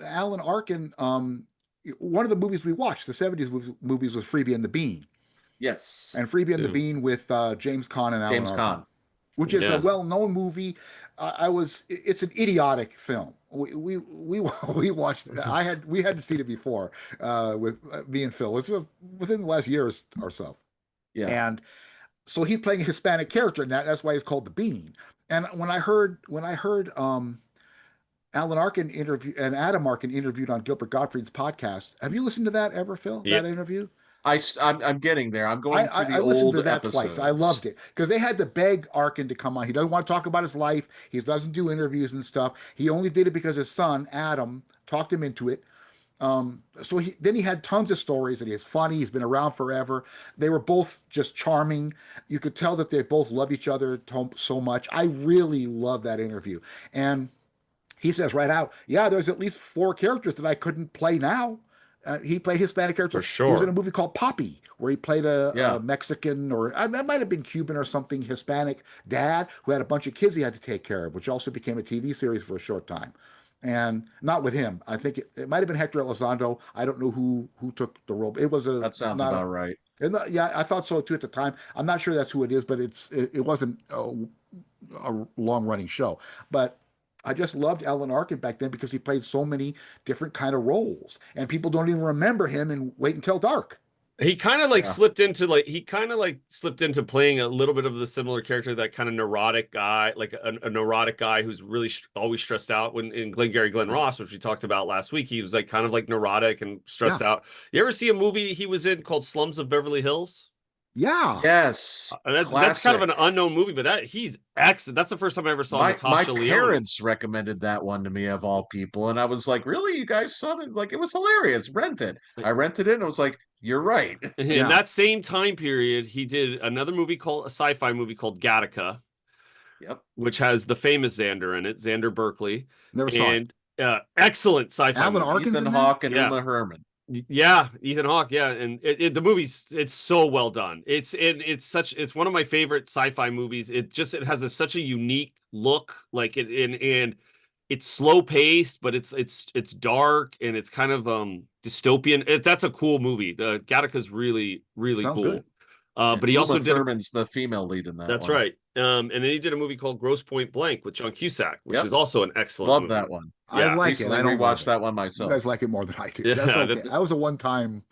Alan Arkin. One of the movies we watched, the '70s movies, was Freebie and the Bean, Yes. and Freebie and the Dude. Bean with James Caan and Alan James Arkin, Caan. which is a Yeah. well-known movie. It's an idiotic film. We we watched. We hadn't seen it before with me and Phil. It was within the last year or so, Yeah. and so he's playing a Hispanic character in that. That's why he's called the Bean. And when I heard Alan Arkin interview and Adam Arkin interviewed on Gilbert Gottfried's podcast, have you listened to that ever, Phil? Yeah. That interview? I'm getting there. I'm going through the I listened old to that episodes. twice. I loved it because they had to beg Arkin to come on. He doesn't want to talk about his life. He doesn't do interviews and stuff. He only did it because his son Adam talked him into it. So he had tons of stories, and he's funny. He's been around forever. They were both just charming. You could tell that they both love each other so much. I really love that interview, and he says right out, yeah, there's at least 4 characters that I couldn't play now. He played Hispanic characters. For He was in sure. a movie called Poppy, where he played a Yeah. Mexican, or that might have been Cuban or something, Hispanic dad who had a bunch of kids he had to take care of, which also became a TV series for a short time. And not with him. I think it might have been Hector Elizondo. I don't know who took the role. It was That sounds not about right. yeah, I thought so too at the time. I'm not sure that's who it is, but it wasn't a long running show. But I just loved Alan Arkin back then because he played so many different kind of roles, and people don't even remember him in Wait Until Dark. He kind of slipped into playing a little bit of the similar character, that kind of neurotic guy, like a neurotic guy who's really always stressed out. When in Glengarry Glen Ross, which we talked about last week, he was like kind of like neurotic and stressed out. You ever see a movie he was in called Slums of Beverly Hills? Yeah. Yes. That's kind of an unknown movie, but he's excellent. That's the first time I ever saw My Natasha Lyonne. parents recommended that one to me of all people, and I was like, "Really? You guys saw that? Like, it was hilarious. Rent it." I rented it, and I was like, "You're right." In that same time period, he did another movie a sci-fi movie called Gattaca. Yep. Which has the famous Xander in it, Xander Berkeley. Never saw it. And excellent sci-fi Alan movie. Arkin's Ethan in that? Hawke and Yeah. Uma Thurman. Yeah, Ethan Hawke. Yeah, and the it's so well done. It's one of my favorite sci-fi movies. It has such a unique look, like and it's slow paced, but it's dark and it's kind of dystopian. That's a cool movie. The Gattaca's really Sounds good. cool. But And he Uma also did Thurman's the female lead in that that's one. right. And then he did a movie called Grosse Pointe Blank with John Cusack, which Yep, is also an excellent love movie. that one. I Yeah, like it. Recently I don't love rewatched it. that one You myself. guys like it more than I do. yeah. That's okay. That was a one-time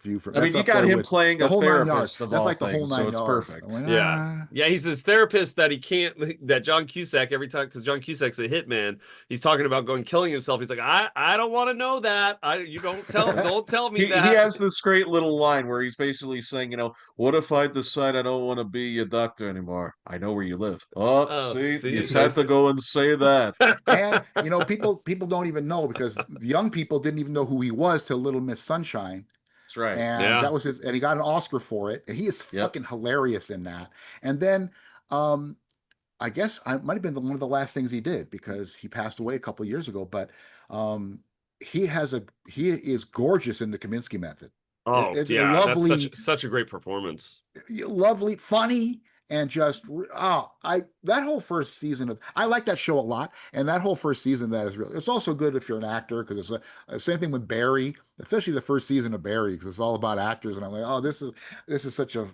view for I mean, that's you up got there him with playing the a whole 9 yards. therapist of That's all like the whole things, so nine it's yards. perfect. I went, Yeah. ah. Yeah, he's this therapist that he can't that John Cusack every time because John Cusack's a hitman. He's talking about going killing himself. He's like, I don't want to know that. You don't tell me He that. has this great little line where he's basically saying, what if I decide I don't want to be your doctor anymore? I know where you live. Oh, Oh, see, you see, just had to go and say that. And people don't even know because the young people didn't even know who he was till Little Miss Sunshine. That's right. And Yeah. that was his, and he got an Oscar for it. And he is Yep. fucking hilarious in that. And then I guess I might have been one of the last things he did because he passed away a couple of years ago. But um, he is gorgeous in the Kaminsky Method. Oh, It's a yeah, that's lovely, such a great performance. lovely, funny, and just I that whole first season of I like that show a lot, and that whole first season that is really. It's also good if you're an actor because it's the same thing with Barry, especially the first season of Barry because it's all about actors, and I'm like, oh, this is such a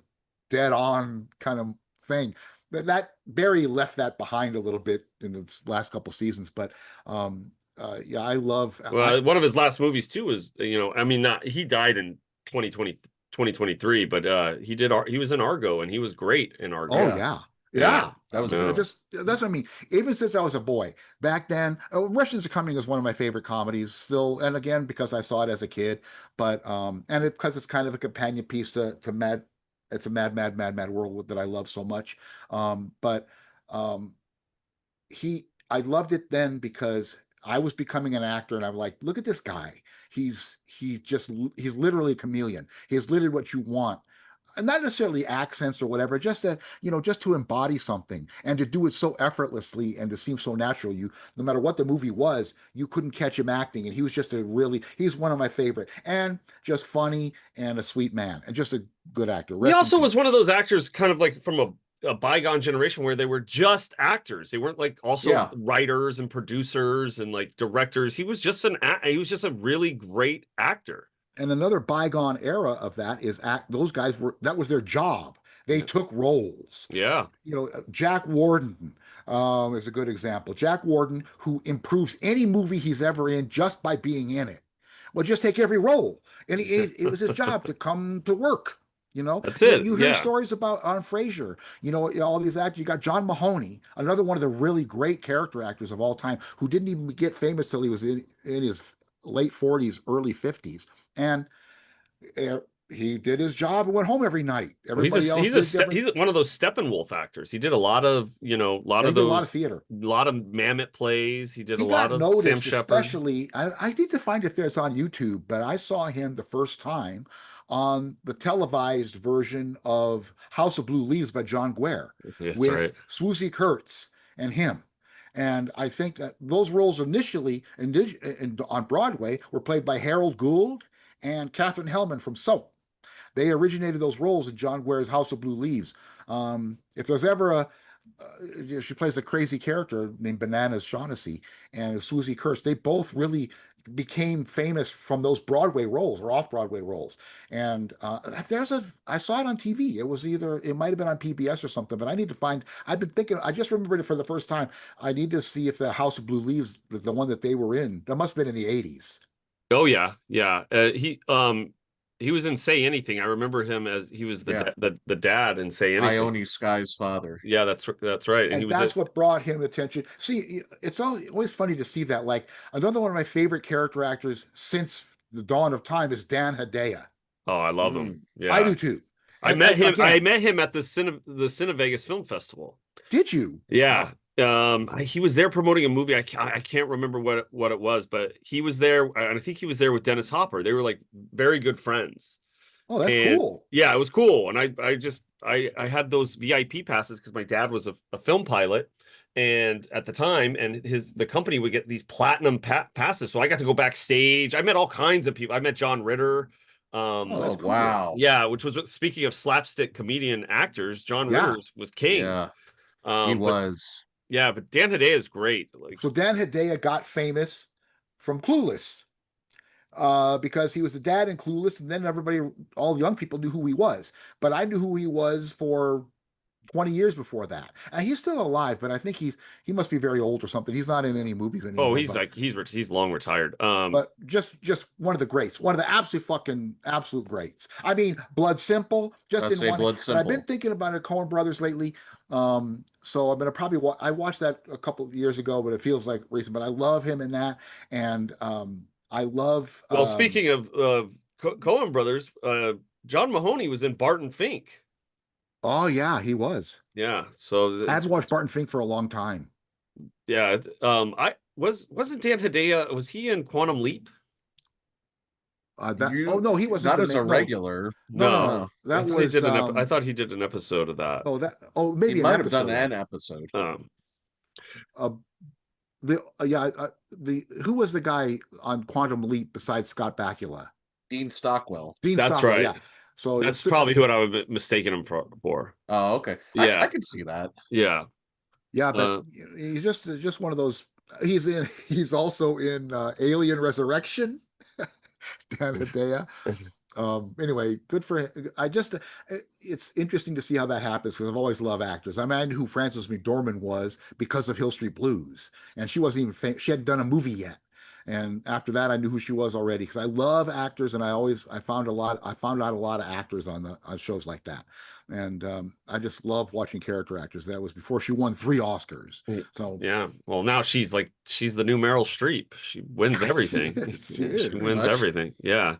dead on kind of thing. That Barry left that behind a little bit in the last couple seasons, but yeah, I love. Well, one of his last movies too was, I mean, not he died in 2020 2023, but he was in Argo and he was great in Argo. Oh Yeah. yeah. Yeah. Yeah, That was a Yeah. good one. just that's what I mean. Even since I was a boy, back then, Russians Are Coming is one of my favorite comedies still, and again because I saw it as a kid, but because it's kind of a companion piece to Mad. It's a mad world that I love so much. But um, I loved it then because I was becoming an actor, and I'm like, look at this guy. He's literally a chameleon. He's literally what you want, and not necessarily accents or whatever, just that, just to embody something and to do it so effortlessly and to seem so natural. No matter what the movie was, you couldn't catch him acting. And he was just he's one of my favorite and just funny and a sweet man and just a good actor. He also was one of those actors kind of like from a bygone generation where they were just actors. They weren't like also writers and producers and like directors. He was just a really great actor. And another bygone era of that is those guys that was their job. They took roles. Yeah. Jack Warden is a good example. Jack Warden, who improves any movie he's ever in just by being in it. Well, just take every role. And it was his job to come to work. That's it. You hear stories about on Frasier, all these actors. You got John Mahoney, another one of the really great character actors of all time, who didn't even get famous till he was in his late 40s, early 50s. And he did his job and went home every night. Everybody else he's one of those Steppenwolf actors. He did a lot of, a lot of theater, a lot of Mammoth plays. He did a got lot of noticed, Sam Shepard. Especially, I need to find if there's on YouTube, but I saw him the first time on the televised version of House of Blue Leaves by John Guare with Swoosie Kurtz and him. And I think that those roles initially on Broadway were played by Harold Gould and Katherine Hellman from Soap. They originated those roles in John Guare's House of Blue Leaves. If there's ever she plays a crazy character named Bananas Shaughnessy and Swoosie Kurtz. They both really became famous from those Broadway roles or off-Broadway roles. And I saw it on TV. It might have been on PBS or something, but I've been thinking, I just remembered it for the first time. I need to see if the House of Blue Leaves, the one that they were in, that must have been in the 80s. Oh yeah. Yeah. He was in Say Anything. I remember him as he was the dad in Say Anything. Ione Skye's father. Yeah, that's right. And that's what brought him attention. See, it's always funny to see that. Like another one of my favorite character actors since the dawn of time is Dan Hedaya. Oh, I love him. Yeah, I do too. I met him at the Cine Vegas Film Festival. Did you? Yeah. He was there promoting a movie. I can't remember what it was, but he was there, and I think he was there with Dennis Hopper. They were like very good friends. Oh, that's cool. Yeah, it was cool. And I had those VIP passes because my dad was a film pilot, and at the time, and the company would get these platinum passes, so I got to go backstage. I met all kinds of people. I met John Ritter. Oh, that's Oh, cool. wow. Yeah, which was, speaking of slapstick comedian actors, John Yeah. Ritter was king. Yeah, he But was. yeah, but Dan Hedaya is great. Like, So Dan Hedaya got famous from Clueless, because he was the dad in Clueless, and then everybody, all young people, knew who he was. But I knew who he was for 20 years before that, and he's still alive. But I think he must be very old or something. He's not in any movies oh, anymore. he's like he's long retired. But just one of the greats, one of the absolute greats. I mean, Blood Simple, just I in say one. Blood And I've been Simple. thinking about the Coen Brothers lately. So I'm gonna probably I watched that a couple of years ago, but it feels like recent. But I love him in that, and I love. Well, speaking of Coen Brothers, John Mahoney was in Barton Fink. Oh yeah, he was. Yeah, so I haven't watched Barton Fink for a long time. yeah, I wasn't Dan Hedaya, was he in Quantum Leap? Oh no, he wasn't Not the as a main. regular. No, That I thought was. I thought he did an episode of that. Maybe He an might have done episode. an episode. Uh, who was the guy on Quantum Leap besides Scott Bakula? Dean Stockwell. Dean That's Stockwell, right. yeah. So that's probably what I would mistaken him for. Oh, okay. Yeah. I could see that. Yeah. Yeah, but he's just one of those. He's also in Alien Resurrection. Dan Hedaya. Anyway, good for him. It's interesting to see how that happens, because I've always loved actors. I mean, I knew who Frances McDormand was because of Hill Street Blues, and she wasn't even she hadn't done a movie yet. And after that, I knew who she was already, because I love actors, and I found out a lot of actors on shows like that, and I just love watching character actors. That was before she won 3 Oscars. So yeah, well, now she's the new Meryl Streep. She wins everything. She wins everything. Yeah.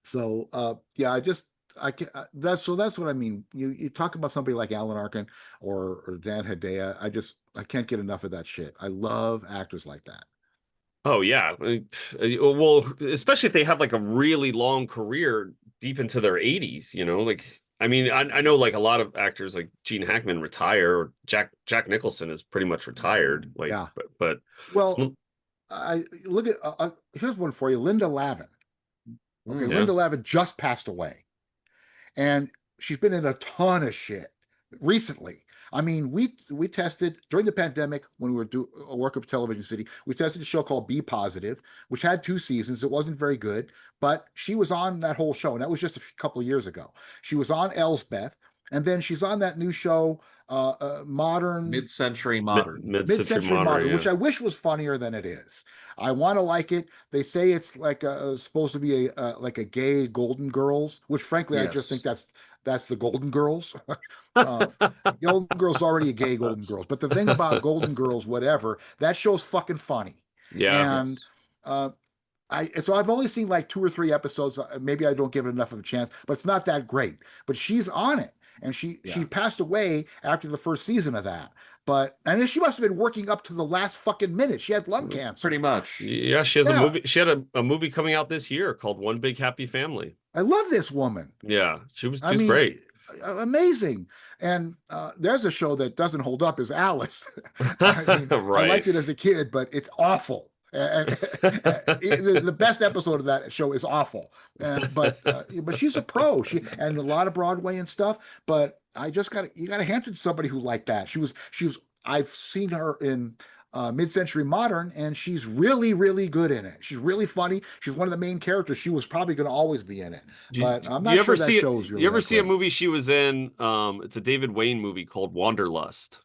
So yeah, I can that's what I mean. You talk about somebody like Alan Arkin or Dan Hedaya. I can't get enough of that shit. I love actors like that. Oh yeah. Well, especially if they have like a really long career deep into their 80s, like, I mean, I know like a lot of actors like Gene Hackman retire, or Jack Nicholson is pretty much retired. Like, yeah. But well, I look at here's one for you, Linda Lavin. Okay, yeah. Linda Lavin just passed away, and she's been in a ton of shit recently. I mean, we tested during the pandemic when we were doing work of Television City. We tested a show called Be Positive, which had 2 seasons. It wasn't very good, but she was on that whole show, and that was just a couple of years ago. She was on Elsbeth, and then she's on that new show, Modern Mid-Century Modern. Mid-Century Modern, which I wish was funnier than it is. I want to like it. They say it's like supposed to be like a gay Golden Girls, which frankly I just think that's the Golden Girls. Golden Girls already a gay Golden Girls, but the thing about Golden Girls, whatever, that show's fucking funny. Yeah. And so I've only seen like 2 or 3 episodes. Maybe I don't give it enough of a chance, but it's not that great. But she's on it, and she passed away after the first season of that. And then she must have been working up to the last fucking minute. She had lung cancer. Pretty much. Yeah, she has a movie. She had a movie coming out this year called One Big Happy Family. I love this woman. Yeah, she's great. Amazing. And there's a show that doesn't hold up, is Alice. I mean, right. I liked it as a kid, but it's awful. And the best episode of that show is awful. But she's a pro. And a lot of Broadway and stuff. But you got to hand it to somebody who liked that. She was. I've seen her in Mid-Century Modern, and she's really, really good in it. She's really funny. She's one of the main characters. She was probably going to always be in it. But I'm not sure that show's really. You ever see a movie she was in? It's a David Wayne movie called Wanderlust.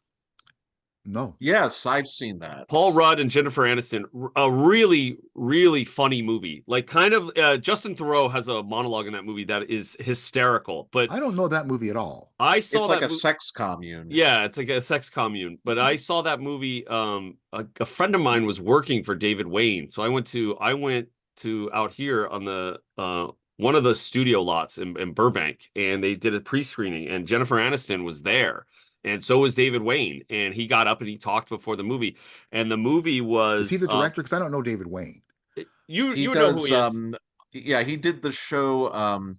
No. Yes, I've seen that. Paul Rudd and Jennifer Aniston. A really, really funny movie. Like, kind of, Justin Theroux has a monologue in that movie that is hysterical. But I don't know that movie at all. I saw it's that like a sex commune. Yeah, it's like a sex commune. But I saw that movie. A friend of mine was working for David Wayne, so I went to out here on the one of the studio lots in Burbank, and they did a pre-screening, and Jennifer Aniston was there. And so was David Wayne, and he got up and he talked before the movie. And the movie was... Is he the director? Because I don't know David Wayne. You know who he is. Yeah, he did the show...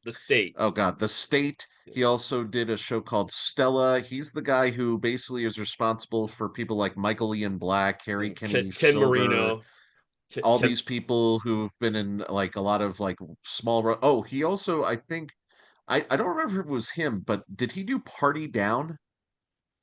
The State. Oh, God. The State. He also did a show called Stella. He's the guy who basically is responsible for people like Michael Ian Black, Harry Kenny Ken Silver, Marino. Ken, all Ken, these people who've been in like a lot of like oh, he also, I think, I don't remember if it was him, but did he do Party Down?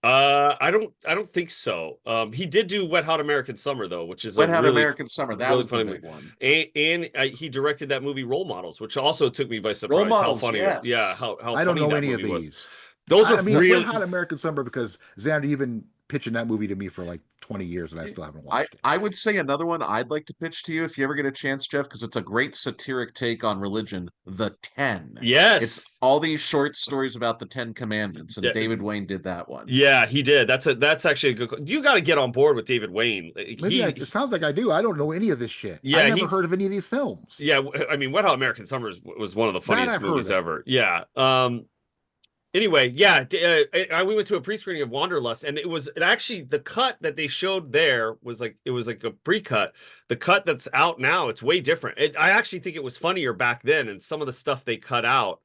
I don't think so. He did do Wet Hot American Summer though, which is a Wet Hot really American Summer. That really was the funny big movie. one. And he directed that movie Role Models, which also took me by Role surprise. How Models, funny it, yeah, yes. how I don't funny know that any of movie was. these. Those are I mean, really Wet Hot American Summer, because Xander, you've been pitching that movie to me for like 20 years and I still haven't watched it. I would say another one I'd like to pitch to you if you ever get a chance, Jeff, because it's a great satiric take on religion. The 10. It's yes. all these short stories about the 10 Commandments, and Yeah, David Wayne did that one. yeah, he did. That's actually a good. You got to get on board with David Wayne. Maybe it sounds like I do. I don't know any of this shit. Yeah, I never he's heard of any of these films. yeah. I mean, Wet Hot American Summer was one of the That funniest I've heard movies of. ever. Yeah. Anyway, yeah, we went to a pre-screening of Wanderlust, and it actually, the cut that they showed there was like, it was like a pre-cut. The cut that's out now, it's way different. I actually think it was funnier back then, and some of the stuff they cut out,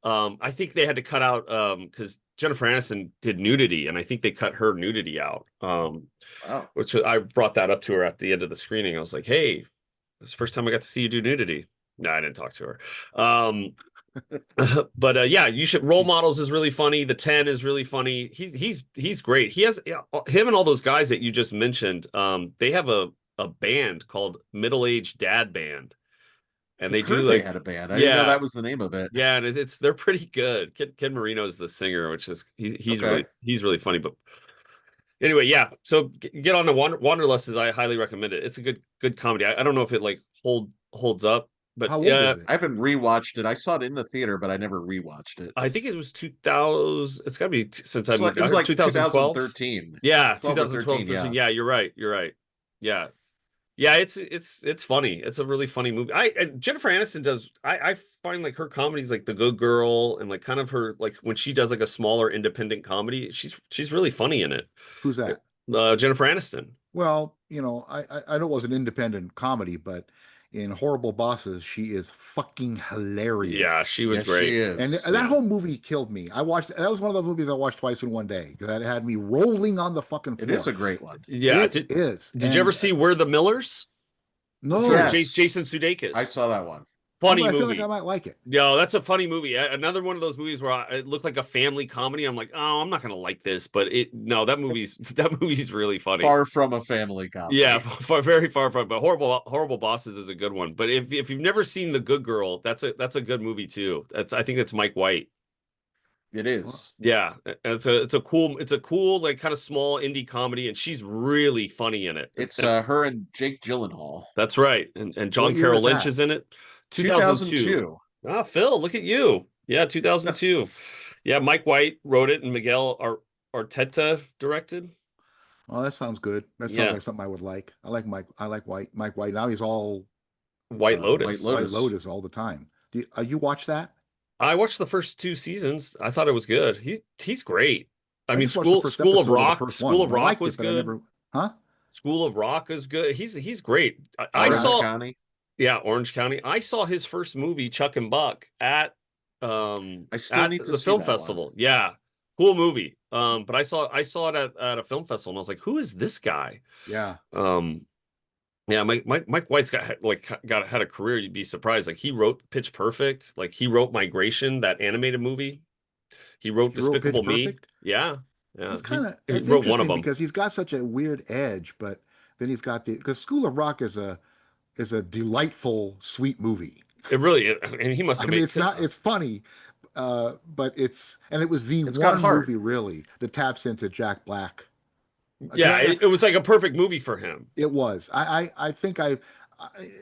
I think they had to cut out because Jennifer Aniston did nudity, and I think they cut her nudity out. Wow. Which I brought that up to her at the end of the screening. I was like, "Hey, this is the first time I got to see you do nudity." No, I didn't talk to her. But yeah, you should. Role Models is really funny. The 10 is really funny. He's great. He has him and all those guys that you just mentioned. They have a band called Middle Aged Dad Band, and they I've do heard like they had a band. I didn't know that was the name of it. yeah, and they're pretty good. Ken Marino is the singer, which is Okay. he's really funny. But anyway, yeah. So get on the Wanderlust. I highly recommend it. It's a good comedy. I don't know if it like holds up. But How old yeah, is it? I haven't rewatched it. I saw it in the theater, but I never rewatched it. I think it was 2000. It's got to be since I It moved was out. like 2012. 2013. Yeah, 12 or 2012, 13, 13. Yeah, you're right. You're right. Yeah. Yeah, it's funny. It's a really funny movie. Jennifer Aniston does. I find like her comedies like The Good Girl and like kind of her like when she does like a smaller independent comedy, she's really funny in it. Who's that? Jennifer Aniston. Well, I know it was an independent comedy, but in Horrible Bosses, she is fucking hilarious. Yeah, she was Yes, great. she is. And that whole movie killed me. That was one of those movies I watched twice in one day because it had me rolling on the fucking floor. It is a great one. Yeah, It is. Did you ever see We're the Millers? No. Yes. Jason Sudeikis. I saw that one. Funny I movie. feel like I might like it. No, that's a funny movie. Another one of those movies where it looked like a family comedy. I'm like, oh, I'm not gonna like this, but that movie's really funny. Far from a family comedy. Yeah, very far from. But horrible bosses is a good one. But if you've never seen The Good Girl, that's a good movie too. I think it's Mike White. It is. Yeah, it's a cool like kind of small indie comedy, and she's really funny in it. It's her and Jake Gyllenhaal. That's right, and John What year Carroll is Lynch that? is in it. 2002. Ah, Phil, look at you. Yeah, 2002. Yeah, Mike White wrote it and Miguel Arteta directed. Oh, that sounds good. That sounds like something I would like. I like Mike White. Now he's all White Lotus. White Lotus all the time. You watch that? I watched the first 2 seasons. I thought it was good. He's great. I mean, just watched the first School of episode Rock. the first School one. of I Rock liked was it, but I good. never, huh? School of Rock is good. He's great. I Orange saw County. Yeah, Orange County. I saw his first movie, Chuck and Buck, at I still need to the see film that festival. one. Yeah, cool movie. But I saw it at a film festival, and I was like, who is this guy? Yeah. Yeah, Mike White's had a career. You'd be surprised. Like he wrote Pitch Perfect. Like he wrote Migration, that animated movie. He wrote Despicable Me. Yeah. It's he interesting wrote one of them because he's got such a weird edge, but then he's got because School of Rock is a delightful, sweet movie. It really, and he must have made. It's funny, but it was the It's got one heart. movie really that taps into Jack Black. Yeah, it was like a perfect movie for him. It was. I think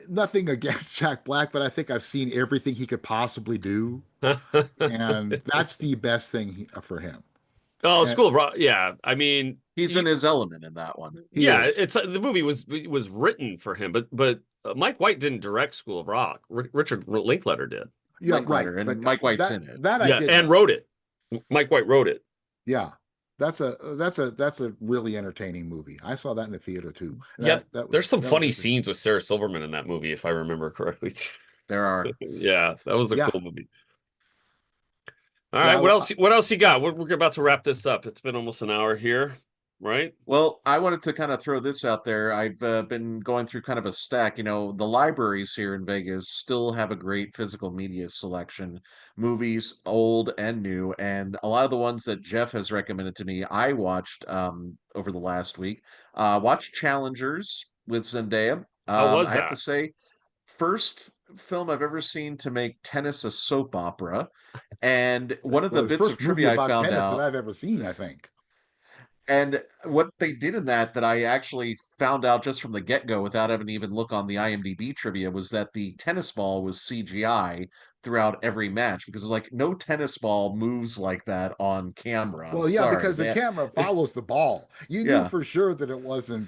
nothing against Jack Black, but I think I've seen everything he could possibly do, and that's the best thing for him. Oh, School of Rock. Yeah, I mean, He's in his element in that one. It's the movie was written for him, but Mike White didn't direct School of Rock. Richard Linklater did. Yeah, Linklater, right. and But Mike White's in it. That I Yeah, did and know. wrote it. Mike White wrote it. Yeah, that's a really entertaining movie. I saw that in the theater too. Yeah, there's some funny was scenes with Sarah Silverman in that movie, if I remember correctly. There are. Yeah, that was a Yeah. cool movie. All right, Yeah, what else you got? We're about to wrap this up. It's been almost an hour here, right? Well, I wanted to kind of throw this out there. I've been going through kind of a stack. The libraries here in Vegas still have a great physical media selection, movies, old and new. And a lot of the ones that Jeff has recommended to me, I watched over the last week. Watched Challengers with Zendaya. How was I have to that? say, first film I've ever seen to make tennis a soap opera. And one of well, the the bits of first movie trivia I about found tennis that out, I've ever seen, I think. and what they did in that I actually found out just from the get-go without having to even look on the IMDb trivia was that the tennis ball was CGI throughout every match because like no tennis ball moves like that on camera. I'm Well, yeah, sorry. because the camera They follows the ball. You knew yeah, for sure that it wasn't,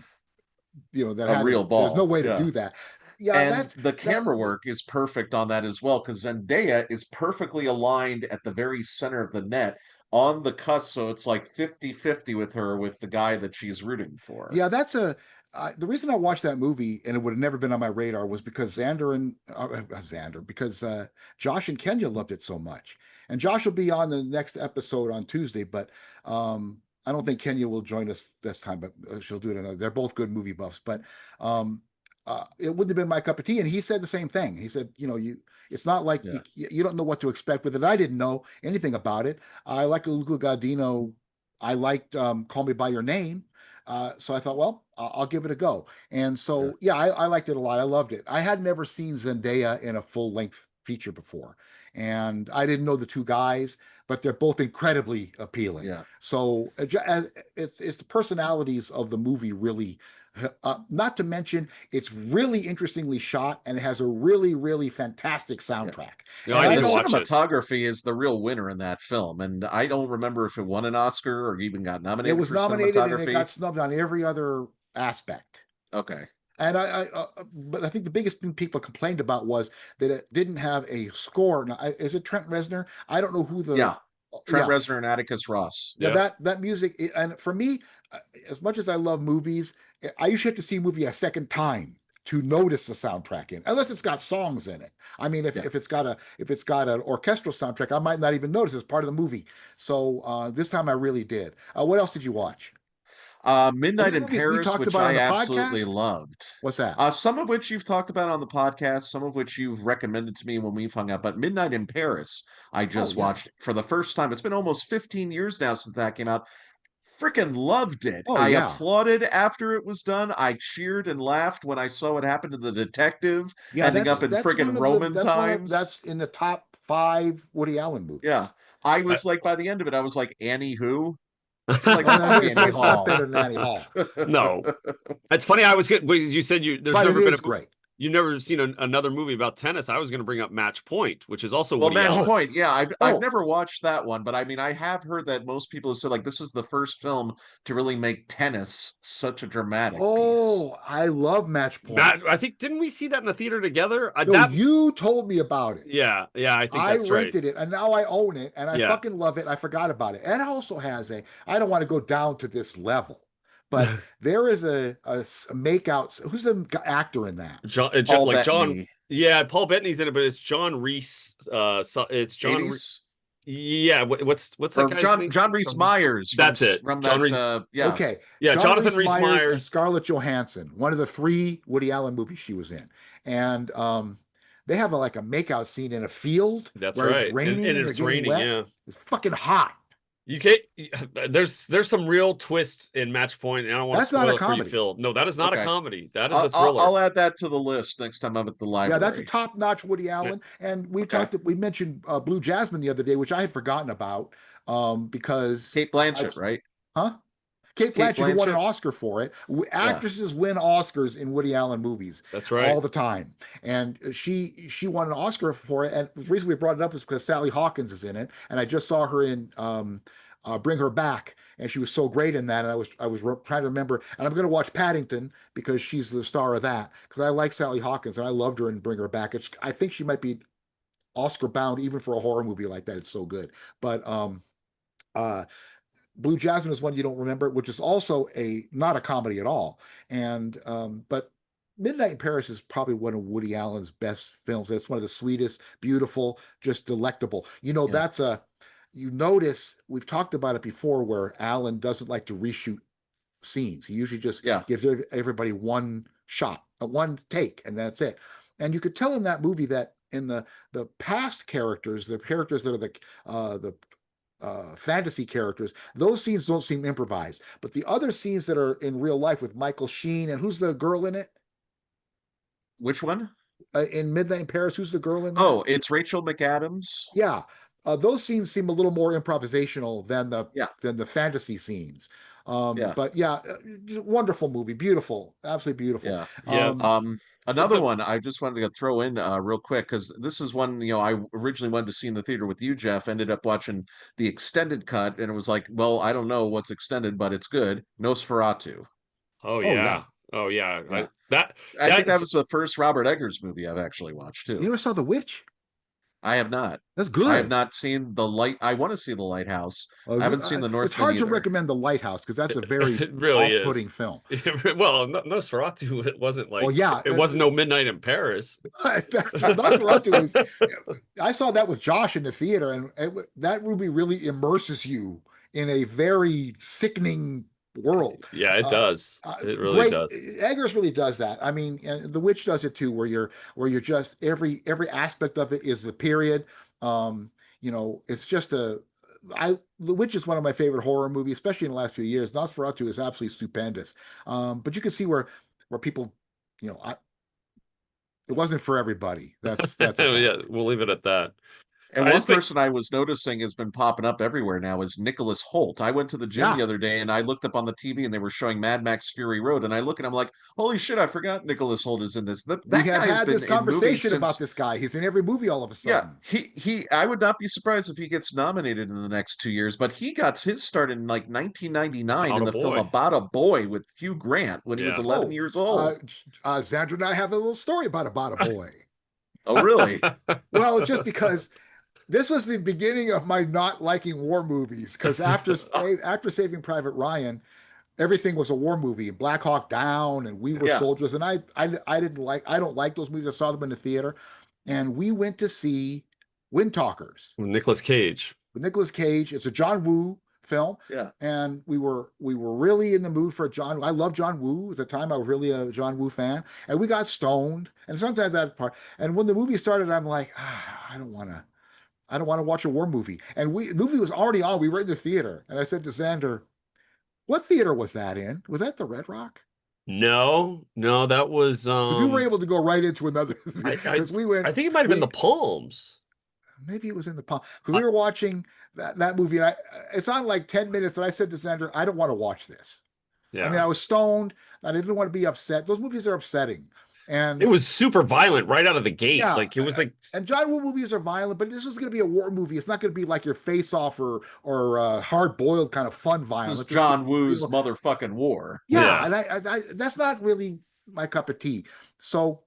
that a had real to, there's no ball. way to Yeah. do that. Yeah, And that's the that. camera work is perfect on that as well because Zendaya is perfectly aligned at the very center of the net on the cusp, so it's like 50-50 with her with the guy that she's rooting for. Yeah, the reason I watched that movie and it would have never been on my radar was because because Josh and Kenya loved it so much. And Josh will be on the next episode on Tuesday, but I don't think Kenya will join us this time, but she'll do it another. They're both good movie buffs, but um, it wouldn't have been my cup of tea. And he said the same thing. He said, it's not like Yeah. you don't know what to expect with it. I didn't know anything about it. I like Luca Guadagnino. I liked Call Me by Your Name. So I thought, well, I'll give it a go. And Yeah. so, yeah, I liked it a lot. I loved it. I had never seen Zendaya in a full length feature before. And I didn't know the two guys, but they're both incredibly appealing. Yeah. So it's the personalities of the movie really, not to mention, it's really interestingly shot and it has a really, really fantastic Yeah. soundtrack. No, And I And I need the to don't, watch it. cinematography is the real winner in that film. And I don't remember if it won an Oscar or even got it nominated was for nominated and it cinematography. got snubbed on every other aspect. Okay. And but I think the biggest thing people complained about was that it didn't have a score. Now, is it Trent Reznor? I don't know who Yeah. Trent yeah, Reznor and Atticus Ross. yeah, Yeah. that music. And for me, as much as I love movies, I usually have to see a movie a second time to notice the soundtrack in, unless it's got songs in it. I mean, Yeah. if it's got an orchestral soundtrack, I might not even notice it's part of the movie. So this time I really did. What else did you watch? Any Midnight in movies we Paris, talked which about on I the absolutely podcast? loved. What's that? Some of which you've talked about on the podcast, some of which you've recommended to me when we've hung out. But Midnight in Paris, I Oh just yeah. watched for the first time. It's been almost 15 years now since that came out. Freaking loved it. Oh I yeah. applauded after it was done. I cheered and laughed when I saw what happened to the detective Yeah, ending up in freaking Roman times. that's in the top five Woody Allen Yeah. movies. I I, was like, by the end of it, I was like, Annie who? Like, Oh no, fuck Annie it's not Hall. better than Annie Hall, no, it's funny. I was good. You said there's but it never been a is great. you've never seen another movie about tennis. I was going to bring up Match Point, which is also Well, Woody Match Allen. Oh, Point, yeah, I've oh, never watched that one, but I mean, I have heard that most people have said like this is the first film to really make tennis such a dramatic piece. oh, I love Match Point. Matt, I think didn't we see that in the theater together? No, you told me about it. Yeah, I think I that's right. rented it and now I own it and I Yeah. fucking love it. I forgot about it. And it also has I don't want to go down to this level, but there is a makeout. Who's the actor in that? John, Paul like John, Bettany, yeah, Paul Bettany's in it, but it's John Reese. It's John. Davies, Yeah, what's that or guy's name? John Rhys Myers That's it. from John that Reese. yeah. Okay, Yeah, John Jonathan Rhys Rhys Myers and Myers. Scarlett Johansson, one of the three Woody Allen movies she was in, and they have like a makeout scene in a field That's where it's right, and raining and they're it's getting raining. wet. Yeah, It's fucking hot. you can't. There's some real twists in Match Point, and I don't want to That's not a spoil it for you, comedy. Phil. No, that is not a Okay, comedy. That is a thriller. I'll add that to the list next time I'm at the Yeah, that's a library. top-notch Woody Yeah. Allen. And Okay, we mentioned Blue Jasmine the other day, which I had forgotten about because Kate I Blanchett, was, right? huh? Kate Kate Blanchett, who won an Blanchett, Oscar for it. yeah. Actresses win Oscars in Woody Allen movies That's right. all the time, and she won an Oscar for it. And the reason we brought it up is because Sally Hawkins is in it, and I just saw her in Bring Her Back, and she was so great in that. And I was trying to remember, and I'm going to watch Paddington because she's the star of that because I like Sally Hawkins and I loved her in Bring Her Back. I think she might be Oscar bound even for a horror movie like that. It's so good, but uh Blue Jasmine is one you don't remember, which is also not a comedy at all. And but Midnight in Paris is probably one of Woody Allen's best films. It's one of the sweetest, beautiful, just delectable. Yeah. you notice we've talked about it before, where Alan doesn't like to reshoot scenes. He usually just Yeah. gives everybody one shot, one take, and that's it. And you could tell in that movie that in the past characters, the characters that are the fantasy characters, those scenes don't seem improvised. But the other scenes that are in real life with Michael Sheen, and who's the girl in it? Which one? In Midnight in Paris, who's the girl in that? Oh, it's Rachel McAdams. Yeah, those scenes seem a little more improvisational than Yeah. the fantasy scenes. Yeah. But yeah, wonderful movie, beautiful, absolutely beautiful. Yeah. Yeah. Another one I just wanted to throw in real quick, because this is one, I originally wanted to see in the theater with you, Jeff. Ended up watching the extended cut, and it was like, well, I don't know what's extended, but it's good. Nosferatu. Oh Oh, yeah. yeah. Oh yeah. Yeah. I think that was the first Robert Eggers movie I've actually watched too. You never saw The Witch? I have not. That's good. I have not seen the light. I want to see the Lighthouse. I haven't seen the Northman. It's hard to either. recommend The Lighthouse because that's a very It really off-putting is. film. Well, Nosferatu, it wasn't like, Well, yeah, it wasn't no Midnight in Paris. Nosferatu is. I saw that with Josh in the theater, and that movie really immerses you in a very sickening world. Yeah, it does. It really Great. does. Eggers really does that. I mean, and The Witch does it too, where you're just every aspect of it is the period. It's just The Witch is one of my favorite horror movies, especially in the last few years. Nosferatu is absolutely stupendous. But you can see where people, it wasn't for everybody. That's Yeah, we'll leave it at that. And one person I was noticing has been popping up everywhere now is Nicholas Hoult. I went to the gym the other day and I looked up on the TV and they were showing Mad Max Fury Road, and I look and I'm like, holy shit, I forgot Nicholas Hoult is in this. That we have guy has had been this in conversation movies about since, this guy. He's in every movie all of a sudden. Yeah, I would not be surprised if he gets nominated in the next 2 years, but he got his start in like 1999 in the film About a Boy with Hugh Grant when he was 11 years old. Zander and I have a little story about a Boy. Oh, really? Well, it's just because this was the beginning of my not liking war movies, because after Saving Private Ryan, everything was a war movie. Black Hawk Down and We Were Soldiers, and I don't like those movies. I saw them in the theater, and we went to see Wind Talkers with Nicolas Cage. It's a John Woo film. Yeah. And we were really in the mood for John. I love John Woo. At the time, I was really a John Woo fan. And we got stoned. And sometimes that part. And when the movie started, I'm like, I don't want to watch a war movie. And the movie was already on. We were in the theater. And I said to Xander, what theater was that in? Was that the Red Rock? No, that was we were able to go right into another. I we went. I think it might have been the Palms. Maybe it was in the Palm, because we were watching that movie, and it's on like 10 minutes, and I said to Xander, I don't want to watch this. Yeah. I mean, I was stoned. I didn't want to be upset. Those movies are upsetting. And it was super violent right out of the gate. Yeah, like it was like. And John Woo movies are violent, but this is going to be a war movie. It's not going to be like your Face Off or Hard Boiled kind of fun violence. It's John Woo's motherfucking war. Yeah, and I that's not really my cup of tea. So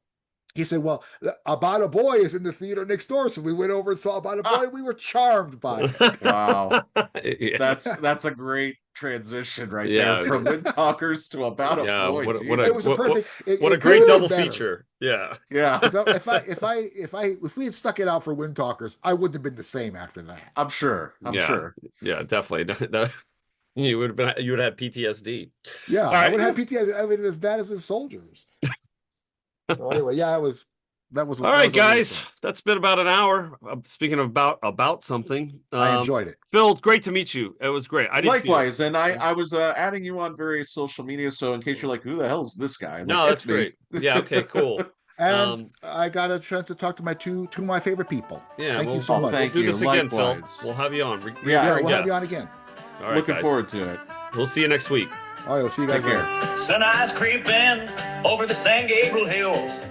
he said, well, About a Boy is in the theater next door. So we went over and saw About a Boy. We were charmed by it. Wow. That's a great transition right there, from Wind Talkers to About a Boy. It was a perfect. What a great double feature. Yeah. Yeah. So if we had stuck it out for Wind Talkers, I wouldn't have been the same after that. I'm sure. Yeah, definitely. You would have had PTSD. Yeah, I would have PTSD. I mean, as bad as the soldiers. So anyway, that was all right, guys. That's been about an hour. Speaking of about something, I enjoyed it. Phil, great to meet you. It was great. I did likewise, and I was adding you on various social media, so in case you're like, who the hell is this guy? No, that's great. Yeah, okay, cool. And I got a chance to talk to my two of my favorite people. Yeah, thank you so much. We'll do this again, Phil. We'll have you on. We'll have you on again. All right, looking forward to it. We'll see you next week. All right, we'll see you guys later. Sun eyes creeping over the San Gabriel Hills.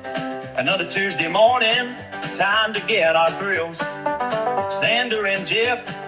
Another Tuesday morning, time to get our thrills. Zander and Jeff